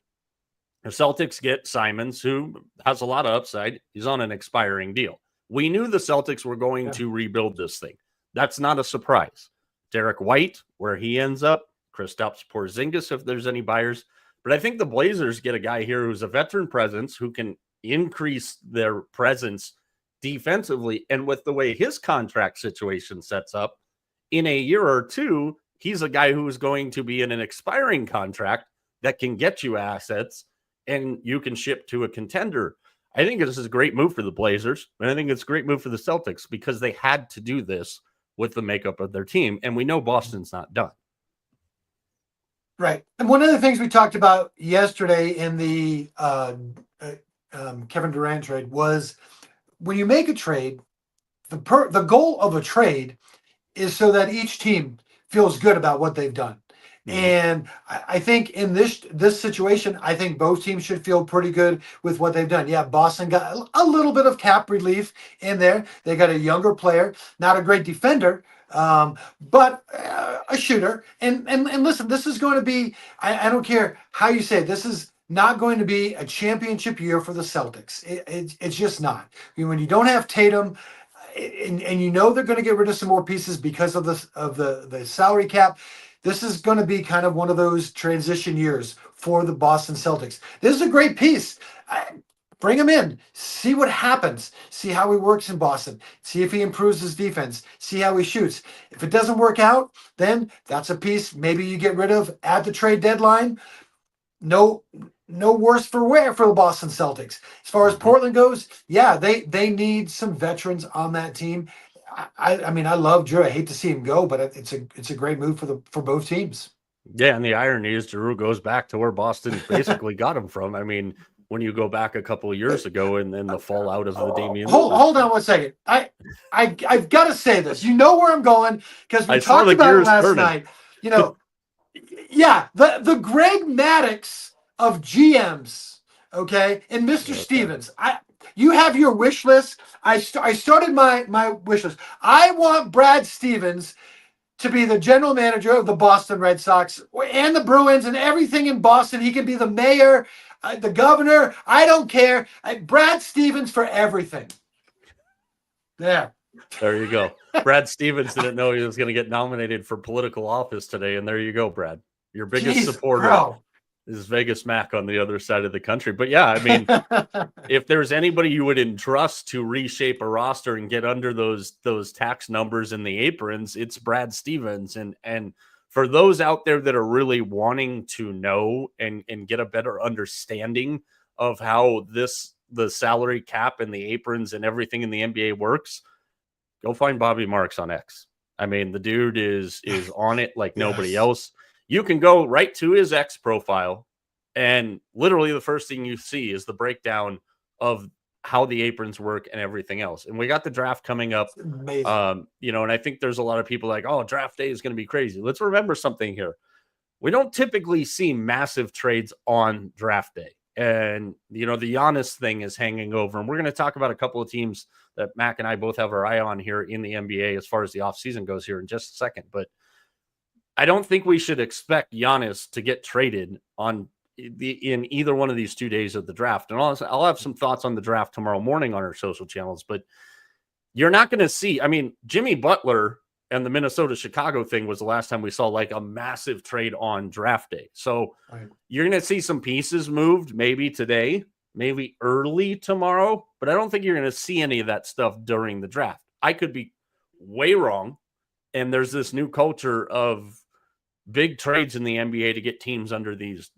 The Celtics get Simons, who has a lot of upside. He's on an expiring deal. We knew the Celtics were going to rebuild this thing. That's not a surprise. Derek White, where he ends up, Kristaps Porzingis, if there's any buyers. But I think the Blazers get a guy here who's a veteran presence who can increase their presence defensively. And with the way his contract situation sets up, in a year or two, he's a guy who is going to be in an expiring contract that can get you assets and you can ship to a contender. I think this is a great move for the Blazers, and I think it's a great move for the Celtics because they had to do this with the makeup of their team, and we know Boston's not done. Right. And one of the things we talked about yesterday in the Kevin Durant trade was when you make a trade, the goal of a trade is so that each team feels good about what they've done. And I think in this situation, I think both teams should feel pretty good with what they've done. Yeah, Boston got a little bit of cap relief in there. They got a younger player, not a great defender, but a shooter. And listen, this is going to be, I don't care how you say it, this is not going to be a championship year for the Celtics. It's just not. I mean, when you don't have Tatum, and they're going to get rid of some more pieces because of the salary cap. This is going to be kind of one of those transition years for the Boston Celtics. This is a great piece. Bring him in. See what happens. See how he works in Boston. See if he improves his defense. See how he shoots. If it doesn't work out, then that's a piece maybe you get rid of at the trade deadline. No worse for wear for the Boston Celtics. As far as Portland goes, yeah, they need some veterans on that team. I mean, I love Jrue. I hate to see him go, but it's a great move for both teams. Yeah, and the irony is Jrue goes back to where Boston basically got him from. I mean, when you go back a couple of years ago and then the fallout of the Damian. Hold on one second. I've got to say this. You know where I'm going because we talked about it last night. Yeah, the Greg Maddux of GMs, okay, and Mr. Stevens. You have your wish list. I started my wish list. I want Brad Stevens to be the general manager of the Boston Red Sox and the Bruins and everything in Boston. He can be the mayor, the governor. I don't care. Brad Stevens for everything. There you go. Brad Stevens didn't know he was going to get nominated for political office today, and there you go, Brad. Your biggest supporter is Vegas Mac on the other side of the country. But yeah, I mean, if there's anybody you would entrust to reshape a roster and get under those tax numbers and the aprons, it's Brad Stevens. And for those out there that are really wanting to know and get a better understanding of how the salary cap and the aprons and everything in the NBA works, go find Bobby Marks on X. I mean, the dude is on it like nobody Yes. else. You can go right to his X profile, and literally the first thing you see is the breakdown of how the aprons work and everything else. And we got the draft coming up. It's amazing. And I think there's a lot of people like, oh, draft day is going to be crazy. Let's remember something here. We don't typically see massive trades on draft day. And, the Giannis thing is hanging over. And we're going to talk about a couple of teams that Mac and I both have our eye on here in the NBA as far as the offseason goes here in just a second. But I don't think we should expect Giannis to get traded in either one of these 2 days of the draft. And I'll have some thoughts on the draft tomorrow morning on our social channels. But you're not going to see, Jimmy Butler and the Minnesota-Chicago thing was the last time we saw like a massive trade on draft day. So You're going to see some pieces moved maybe today, maybe early tomorrow, but I don't think you're going to see any of that stuff during the draft. I could be way wrong. And there's this new culture of big trades in the NBA to get teams under these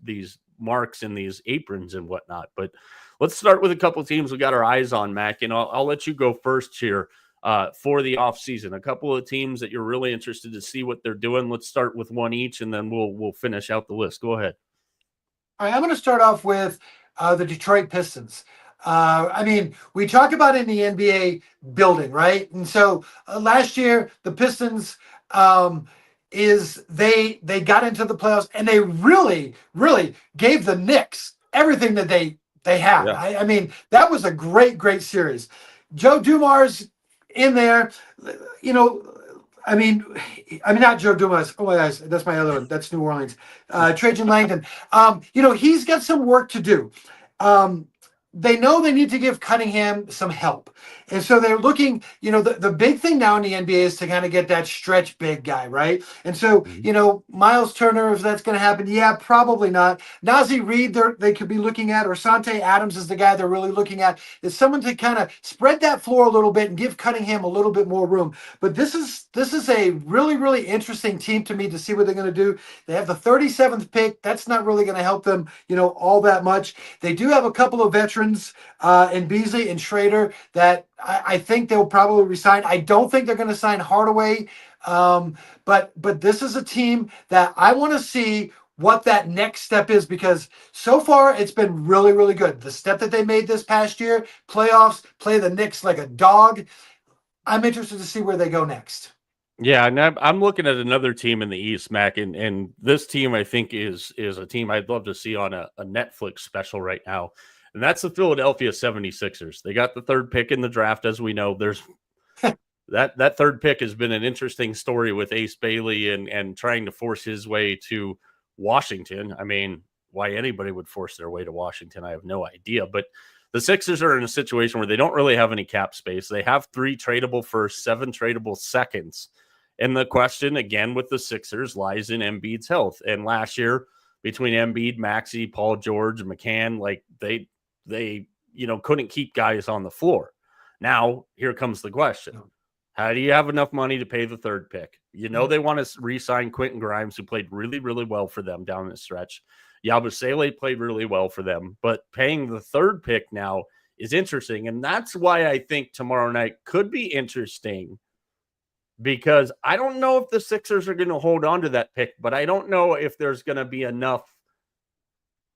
marks and these aprons and whatnot. But let's start with a couple of teams we got our eyes on, Mac, and I'll let you go first here for the offseason. A couple of teams that you're really interested to see what they're doing. Let's start with one each, and then we'll finish out the list. Go ahead. All right, I'm going to start off with the Detroit Pistons. We talk about it in the NBA building, right? And so last year, the Pistons they got into the playoffs and they really, really gave the Knicks everything that they had. Yeah. That was a great series. Joe Dumars in there, not Joe Dumas. Oh my gosh, that's my other one. That's New Orleans. Trajan Langdon. He's got some work to do. They know they need to give Cunningham some help. And so they're looking, the big thing now in the NBA is to kind of get that stretch big guy, right? And so, Miles Turner, if that's going to happen, yeah, probably not. Nazi Reed, they could be looking at, or Sante Adams is the guy they're really looking at, is someone to kind of spread that floor a little bit and give Cunningham a little bit more room. But this is a really, really interesting team to me to see what they're going to do. They have the 37th pick. That's not really going to help them, all that much. They do have a couple of veterans in Beasley and Schrader that I think they'll probably resign. I don't think they're going to sign Hardaway, but this is a team that I want to see what that next step is, because so far it's been really, really good. The step that they made this past year, playoffs, play the Knicks like a dog. I'm interested to see where they go next. Yeah, and I'm looking at another team in the East, Mac, and this team I think is a team I'd love to see on a Netflix special right now. And that's the Philadelphia 76ers. They got the third pick in the draft, as we know. There's that third pick has been an interesting story with Ace Bailey and trying to force his way to Washington. Why anybody would force their way to Washington, I have no idea. But the Sixers are in a situation where they don't really have any cap space. They have 3 tradable firsts, 7 tradable seconds. And the question, again, with the Sixers lies in Embiid's health. And last year, between Embiid, Maxey, Paul George, McCann, they couldn't keep guys on the floor. Now, here comes the question. How do you have enough money to pay the third pick? They want to re-sign Quentin Grimes, who played really, really well for them down the stretch. Yabusele played really well for them. But paying the third pick now is interesting. And that's why I think tomorrow night could be interesting, because I don't know if the Sixers are going to hold on to that pick, but I don't know if there's going to be enough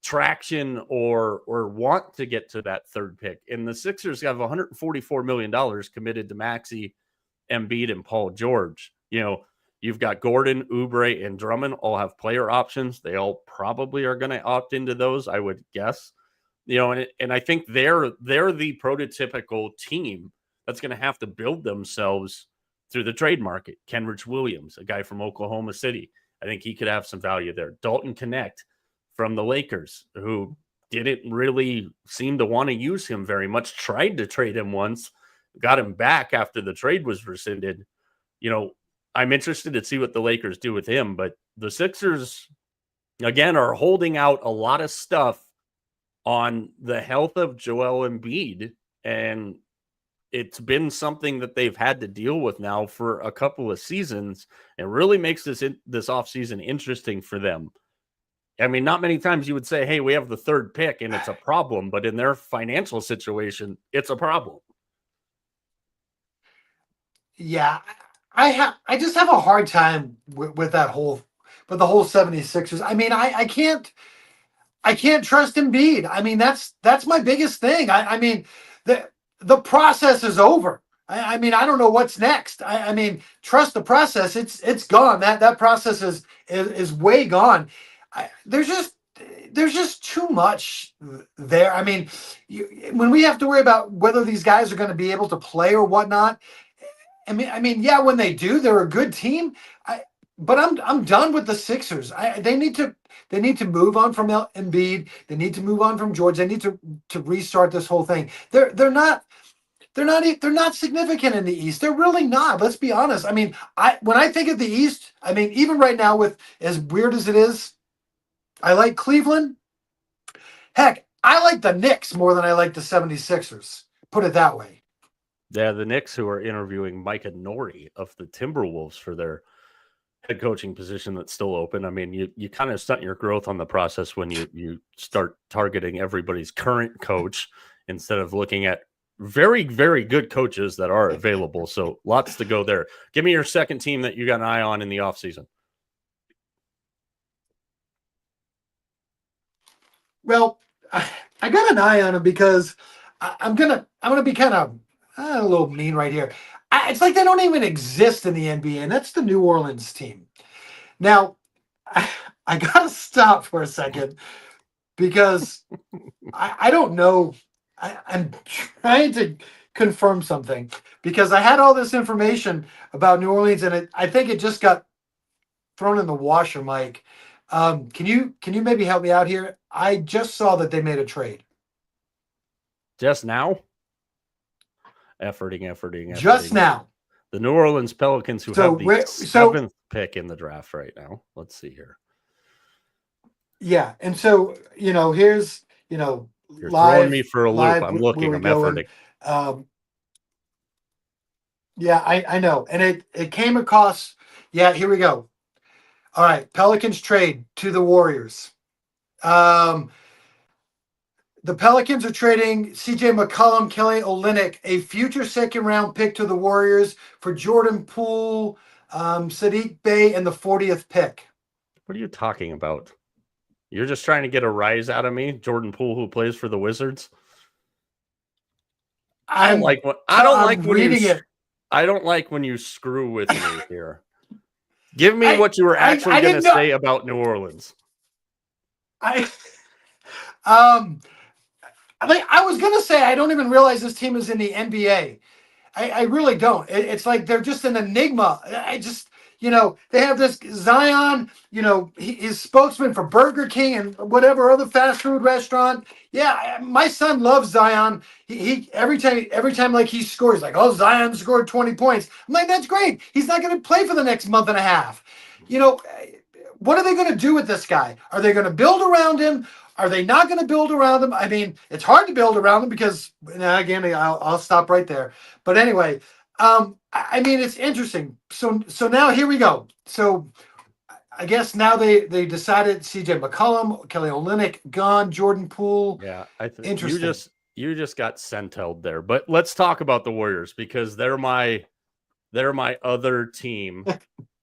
traction or want to get to that third pick. And the Sixers have $144 million committed to Maxey, Embiid, and Paul George. You've got Gordon, Oubre, and Drummond all have player options. They all probably are going to opt into those, I would guess. And I think they're the prototypical team that's going to have to build themselves through the trade market. Kenrich Williams, a guy from Oklahoma City, I think he could have some value there. Dalton Connect from the Lakers, who didn't really seem to want to use him very much, tried to trade him once, got him back after the trade was rescinded. I'm interested to see what the Lakers do with him, but the Sixers, again, are holding out a lot of stuff on the health of Joel Embiid. And it's been something that they've had to deal with now for a couple of seasons. It really makes this offseason interesting for them. I mean, not many times you would say, hey, we have the third pick and it's a problem, but in their financial situation, it's a problem. Yeah, I just have a hard time with the whole 76ers. I mean, I can't trust Embiid. I mean, that's my biggest thing. I mean, the process is over. I mean, I don't know what's next. I mean, trust the process. It's gone. That process is way gone. There's just too much there. I mean, when we have to worry about whether these guys are going to be able to play or whatnot. I mean, yeah, when they do, they're a good team. But I'm done with the Sixers. They need to move on from Embiid. They need to move on from George. They need to restart this whole thing. They're not significant in the East. They're really not. Let's be honest. I mean, when I think of the East, I mean, even right now, with as weird as it is, I like Cleveland. Heck, I like the Knicks more than I like the 76ers. Put it that way. Yeah, the Knicks, who are interviewing Micah Nori of the Timberwolves for their head coaching position that's still open. I mean, you kind of stunt your growth on the process when you start targeting everybody's current coach instead of looking at very, very good coaches that are available. So lots to go there. Give me your second team that you got an eye on in the offseason. Well, I got an eye on him because I'm gonna be kind of a little mean right here. It's like they don't even exist in the NBA, and that's the New Orleans team. Now, I gotta stop for a second because I don't know. I'm trying to confirm something because I had all this information about New Orleans, and I think it just got thrown in the washer, Mike. Can you maybe help me out here? I just saw that they made a trade. Just now? Efforting. Just now. The New Orleans Pelicans, who have the seventh pick in the draft right now. Let's see here. Yeah, and so here's you're live, throwing me for a loop. I'm looking. I'm efforting. Yeah, I know, and it came across. Yeah, here we go. All right, Pelicans trade to the Warriors. The Pelicans are trading C.J. McCollum, Kelly Olynyk, a future second-round pick to the Warriors for Jordan Poole, Sadiq Bey, and the 40th pick. What are you talking about? You're just trying to get a rise out of me, Jordan Poole, who plays for the Wizards. I don't like when you screw with me here. Give me what you were actually going to say about New Orleans. I was going to say I don't even realize this team is in the NBA. I really don't. It's like they're just an enigma. They have this Zion, his spokesman for Burger King and whatever other fast food restaurant. Yeah, my son loves Zion. He every time like he scores, like, oh, Zion scored 20 points. I'm like, that's great. He's not going to play for the next month and a half. What are they going to do with this guy? Are they going to build around him? Are they not going to build around him? I mean, it's hard to build around him because, again, I'll stop right there. But anyway, I mean, it's interesting. So now here we go. So I guess now they decided C.J. McCollum, Kelly Olynyk gone, Jordan Poole. Yeah, I think interesting. You just got sentineled there. But let's talk about the Warriors because they're my other team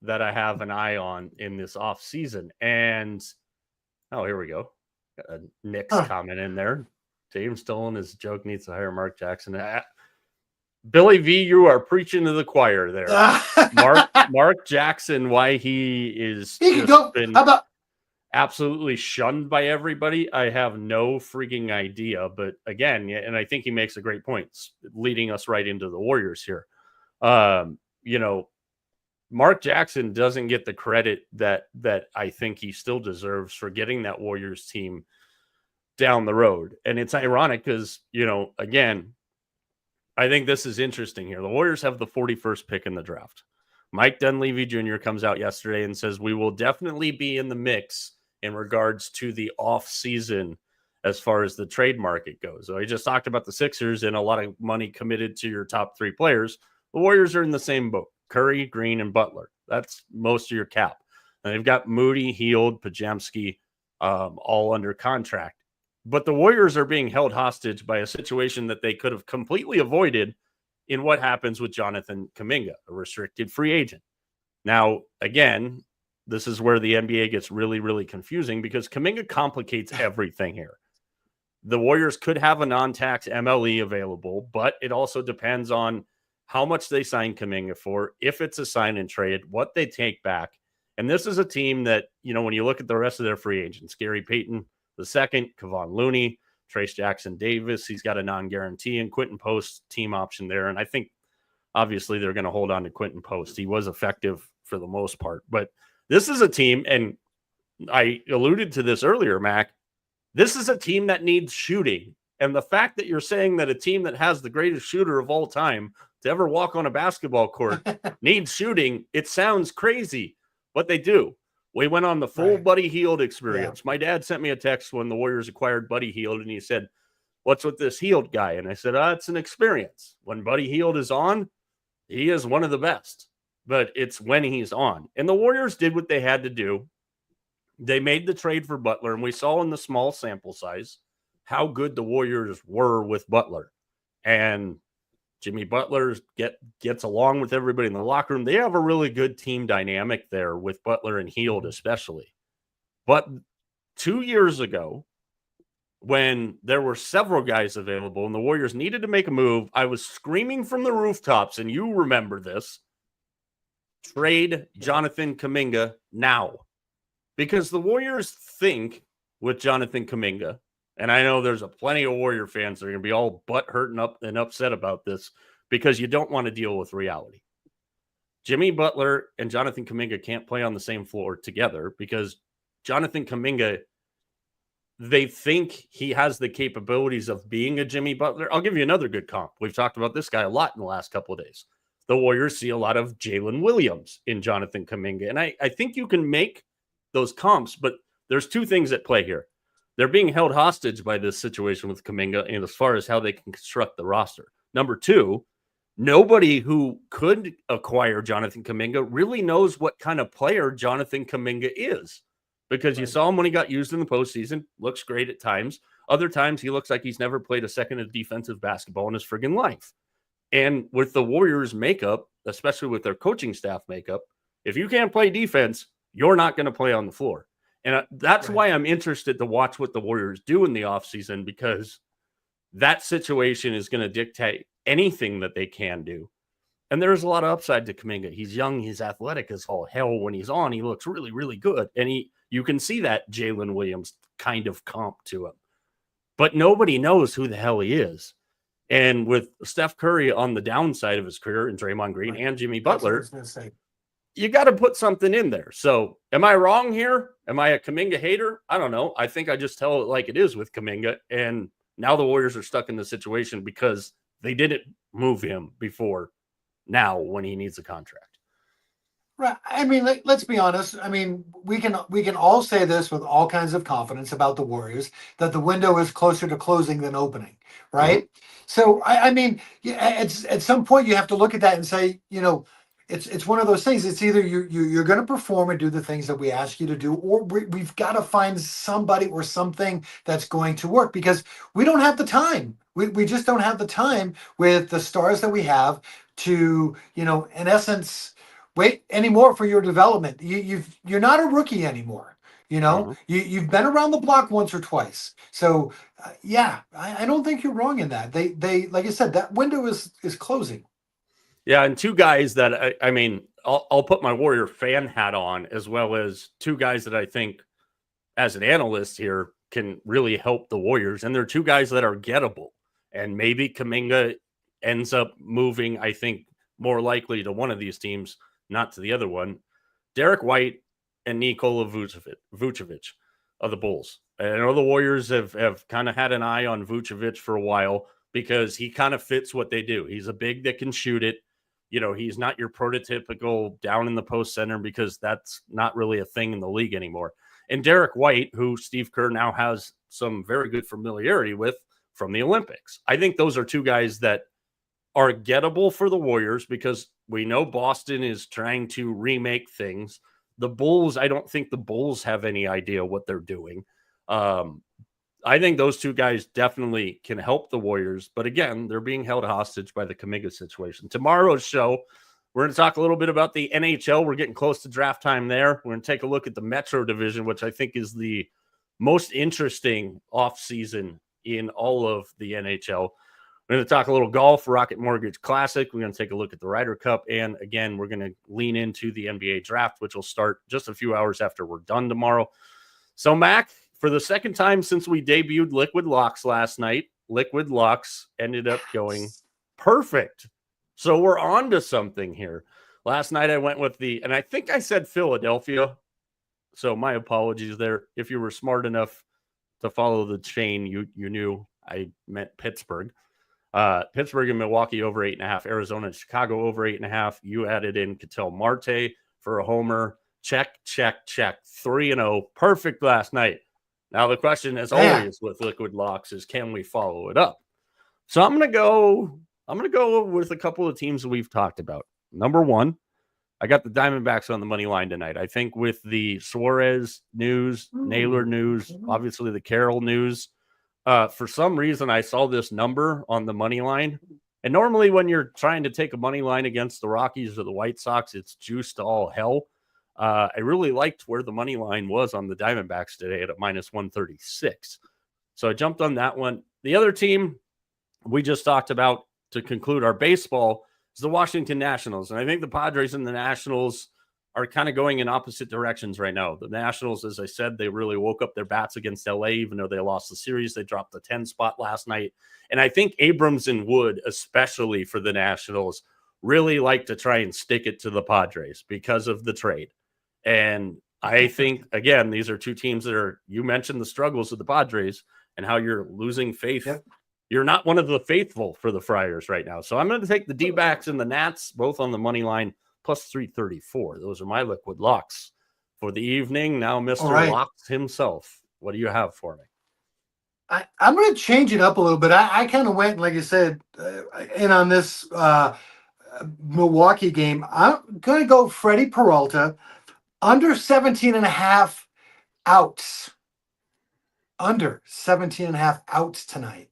that I have an eye on in this offseason. And here we go. Got a Knicks comment in there. James Dolan, his joke needs to hire Mark Jackson. Billy V, you are preaching to the choir there. Mark Jackson, why he is been absolutely shunned by everybody, I have no freaking idea. But again, and I think he makes a great point, leading us right into the Warriors here. Mark Jackson doesn't get the credit that I think he still deserves for getting that Warriors team down the road. And it's ironic because, again, I think this is interesting here. The Warriors have the 41st pick in the draft. Mike Dunleavy Jr. comes out yesterday and says, we will definitely be in the mix in regards to the offseason as far as the trade market goes. So I just talked about the Sixers and a lot of money committed to your top 3 players. The Warriors are in the same boat. Curry, Green, and Butler. That's most of your cap. And they've got Moody, Hield, Pajamski, all under contract. But the Warriors are being held hostage by a situation that they could have completely avoided in what happens with Jonathan Kuminga, a restricted free agent. Now, again, this is where the NBA gets really, really confusing because Kuminga complicates everything here. The Warriors could have a non-tax MLE available, but it also depends on how much they sign Kuminga for, if it's a sign and trade, what they take back. And this is a team that, when you look at the rest of their free agents, Gary Payton the second, Kevon Looney, Trace Jackson Davis, he's got a non-guarantee, and Quentin Post team option there. And I think obviously they're going to hold on to Quentin Post. He was effective for the most part, but this is a team, and I alluded to this earlier, Mac, this is a team that needs shooting. And the fact that you're saying that a team that has the greatest shooter of all time to ever walk on a basketball court needs shooting, it sounds crazy, but they do. We went on the full Buddy Hield experience. Yeah. My dad sent me a text when the Warriors acquired Buddy Hield, and he said, "What's with this Hield guy?" And I said, "It's an experience. When Buddy Hield is on, he is one of the best, but it's when he's on." And the Warriors did what they had to do. They made the trade for Butler, and we saw in the small sample size how good the Warriors were with Butler. And Jimmy Butler gets along with everybody in the locker room. They have a really good team dynamic there with Butler and Hield especially. But 2 years ago, when there were several guys available and the Warriors needed to make a move, I was screaming from the rooftops, and you remember this, trade Jonathan Kuminga now. Because the Warriors think with Jonathan Kuminga, and I know there's plenty of Warrior fans that are going to be all butt hurt and upset about this because you don't want to deal with reality. Jimmy Butler and Jonathan Kuminga can't play on the same floor together because Jonathan Kuminga, they think he has the capabilities of being a Jimmy Butler. I'll give you another good comp. We've talked about this guy a lot in the last couple of days. The Warriors see a lot of Jalen Williams in Jonathan Kuminga, and I think you can make those comps, but there's two things at play here. They're being held hostage by this situation with Kuminga, and as far as how they can construct the roster. Number two, nobody who could acquire Jonathan Kuminga really knows what kind of player Jonathan Kuminga is, because you saw him when he got used in the postseason. Looks great at times. Other times he looks like he's never played a second of defensive basketball in his friggin' life. And with the Warriors makeup, especially with their coaching staff makeup, if you can't play defense, you're not going to play on the floor. And that's why I'm interested to watch what the Warriors do in the offseason, because that situation is going to dictate anything that they can do. And there's a lot of upside to Kuminga. He's young. He's athletic as all hell. When he's on, he looks really, really good. And you can see that Jalen Williams kind of comp to him. But nobody knows who the hell he is. And with Steph Curry on the downside of his career, and Draymond Green and Jimmy Butler, you got to put something in there. So am I wrong here? Am I a Kuminga hater? I don't know. I think I just tell it like it is with Kuminga. And now the Warriors are stuck in this situation because they didn't move him before now when he needs a contract. Right. I mean, let's be honest. I mean, we can all say this with all kinds of confidence about the Warriors, that the window is closer to closing than opening, right? Mm-hmm. So, I mean, at some point you have to look at that and say, it's one of those things. It's either you're going to perform and do the things that we ask you to do, or we've got to find somebody or something that's going to work, because we don't have the time. We just don't have the time with the stars that we have to, in essence, wait anymore for your development. You're not a rookie anymore. You've been around the block once or twice. So I don't think you're wrong in that. They like I said, that window is closing. Yeah, and two guys that I mean, I'll put my Warrior fan hat on, as well as two guys that I think, as an analyst here, can really help the Warriors. And they're two guys that are gettable. And maybe Kuminga ends up moving, I think, more likely to one of these teams, not to the other one. Derek White and Nikola Vucevic of the Bulls. I know the Warriors have kind of had an eye on Vucevic for a while because he kind of fits what they do. He's a big that can shoot it. he's not your prototypical down in the post center because that's not really a thing in the league anymore. And Derek White, who Steve Kerr now has some very good familiarity with from the Olympics. I think those are two guys that are gettable for the Warriors because we know Boston is trying to remake things. The Bulls, I don't think the Bulls have any idea what they're doing. I think those two guys definitely can help the Warriors. But again, they're being held hostage by the Kuminga situation. Tomorrow's show, we're going to talk a little bit about the NHL. We're getting close to draft time there. We're going to take a look at the Metro Division, which I think is the most interesting offseason in all of the NHL. We're going to talk a little golf, Rocket Mortgage Classic. We're going to take a look at the Ryder Cup. And again, we're going to lean into the NBA draft, which will start just a few hours after we're done tomorrow. So, Mac, for the second time since we debuted Liquid Locks last night, Liquid Locks ended up going perfect. So we're on to something here. Last night I went with and I think I said Philadelphia. So my apologies there. If you were smart enough to follow the chain, you knew I meant Pittsburgh. Pittsburgh and Milwaukee over 8.5. Arizona and Chicago over 8.5. You added in Ketel Marte for a homer. Check. 3-0. Perfect last night. Now the question, as always with Liquid Locks, is can we follow it up? So I'm gonna go with a couple of teams that we've talked about. Number one, I got the Diamondbacks on the money line tonight. I think with the Suarez news, Naylor news, obviously the Carroll news, for some reason I saw this number on the money line. And normally when you're trying to take a money line against the Rockies or the White Sox, it's juiced to all hell. I really liked where the money line was on the Diamondbacks today at a -136. So I jumped on that one. The other team we just talked about to conclude our baseball is the Washington Nationals. And I think the Padres and the Nationals are kind of going in opposite directions right now. The Nationals, as I said, they really woke up their bats against LA, even though they lost the series. They dropped the 10 spot last night. And I think Abrams and Wood, especially for the Nationals, really like to try and stick it to the Padres because of the trade. And I think, again, these are two teams that you mentioned the struggles of the Padres and how you're losing faith. Yep. You're not one of the faithful for the Friars right now. So I'm going to take the D-backs and the Nats, both on the money line, plus 334. Those are my Liquid Locks for the evening. Now, Mr. Locks himself, what do you have for me? I'm going to change it up a little bit. I kind of went, like I said, in on this Milwaukee game. I'm going to go Freddie Peralta. Under 17.5 outs. Under 17.5 outs tonight.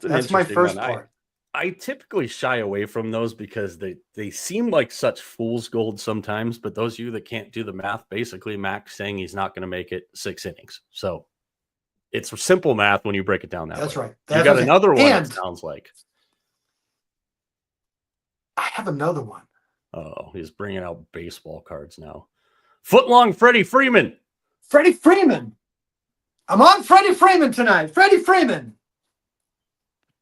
That's my first part. I typically shy away from those because they seem like such fool's gold sometimes, but those of you that can't do the math, basically Max saying he's not going to make it 6 innings. So it's simple math when you break it down that way. That's right. You got another one, it sounds like. I have another one. Oh, he's bringing out baseball cards now. Footlong Freddie Freeman. Freddie Freeman. I'm on Freddie Freeman tonight. Freddie Freeman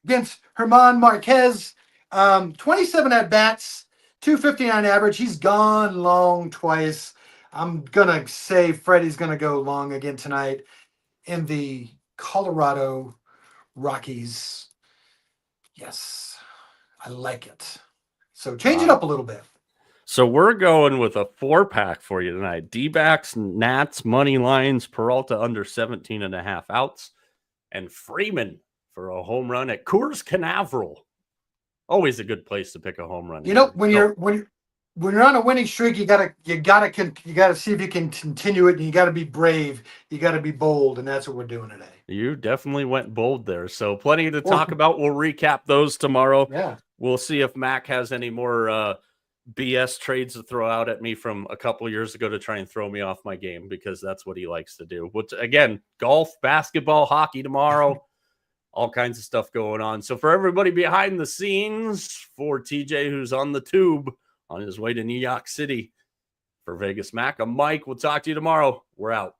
against German Marquez. 27 at-bats, 259 average. He's gone long twice. I'm going to say Freddie's going to go long again tonight in the Colorado Rockies. Yes, I like it. So change it up a little bit. So we're going with a 4-pack for you tonight. D-backs, Nats, money lines, Peralta under 17.5 outs, and Freeman for a home run at Coors Canaveral. Always a good place to pick a home run. You know, when you're on a winning streak, you gotta see if you can continue it, and you gotta be brave, you gotta be bold, and that's what we're doing today. You definitely went bold there. So plenty to talk about. We'll recap those tomorrow. Yeah. We'll see if Mac has any more BS trades to throw out at me from a couple years ago to try and throw me off my game, because that's what he likes to do. Which, again, golf, basketball, hockey tomorrow, all kinds of stuff going on. So for everybody behind the scenes, for TJ, who's on the tube on his way to New York City, for Vegas Mac, I'm Mike. We'll talk to you tomorrow. We're out.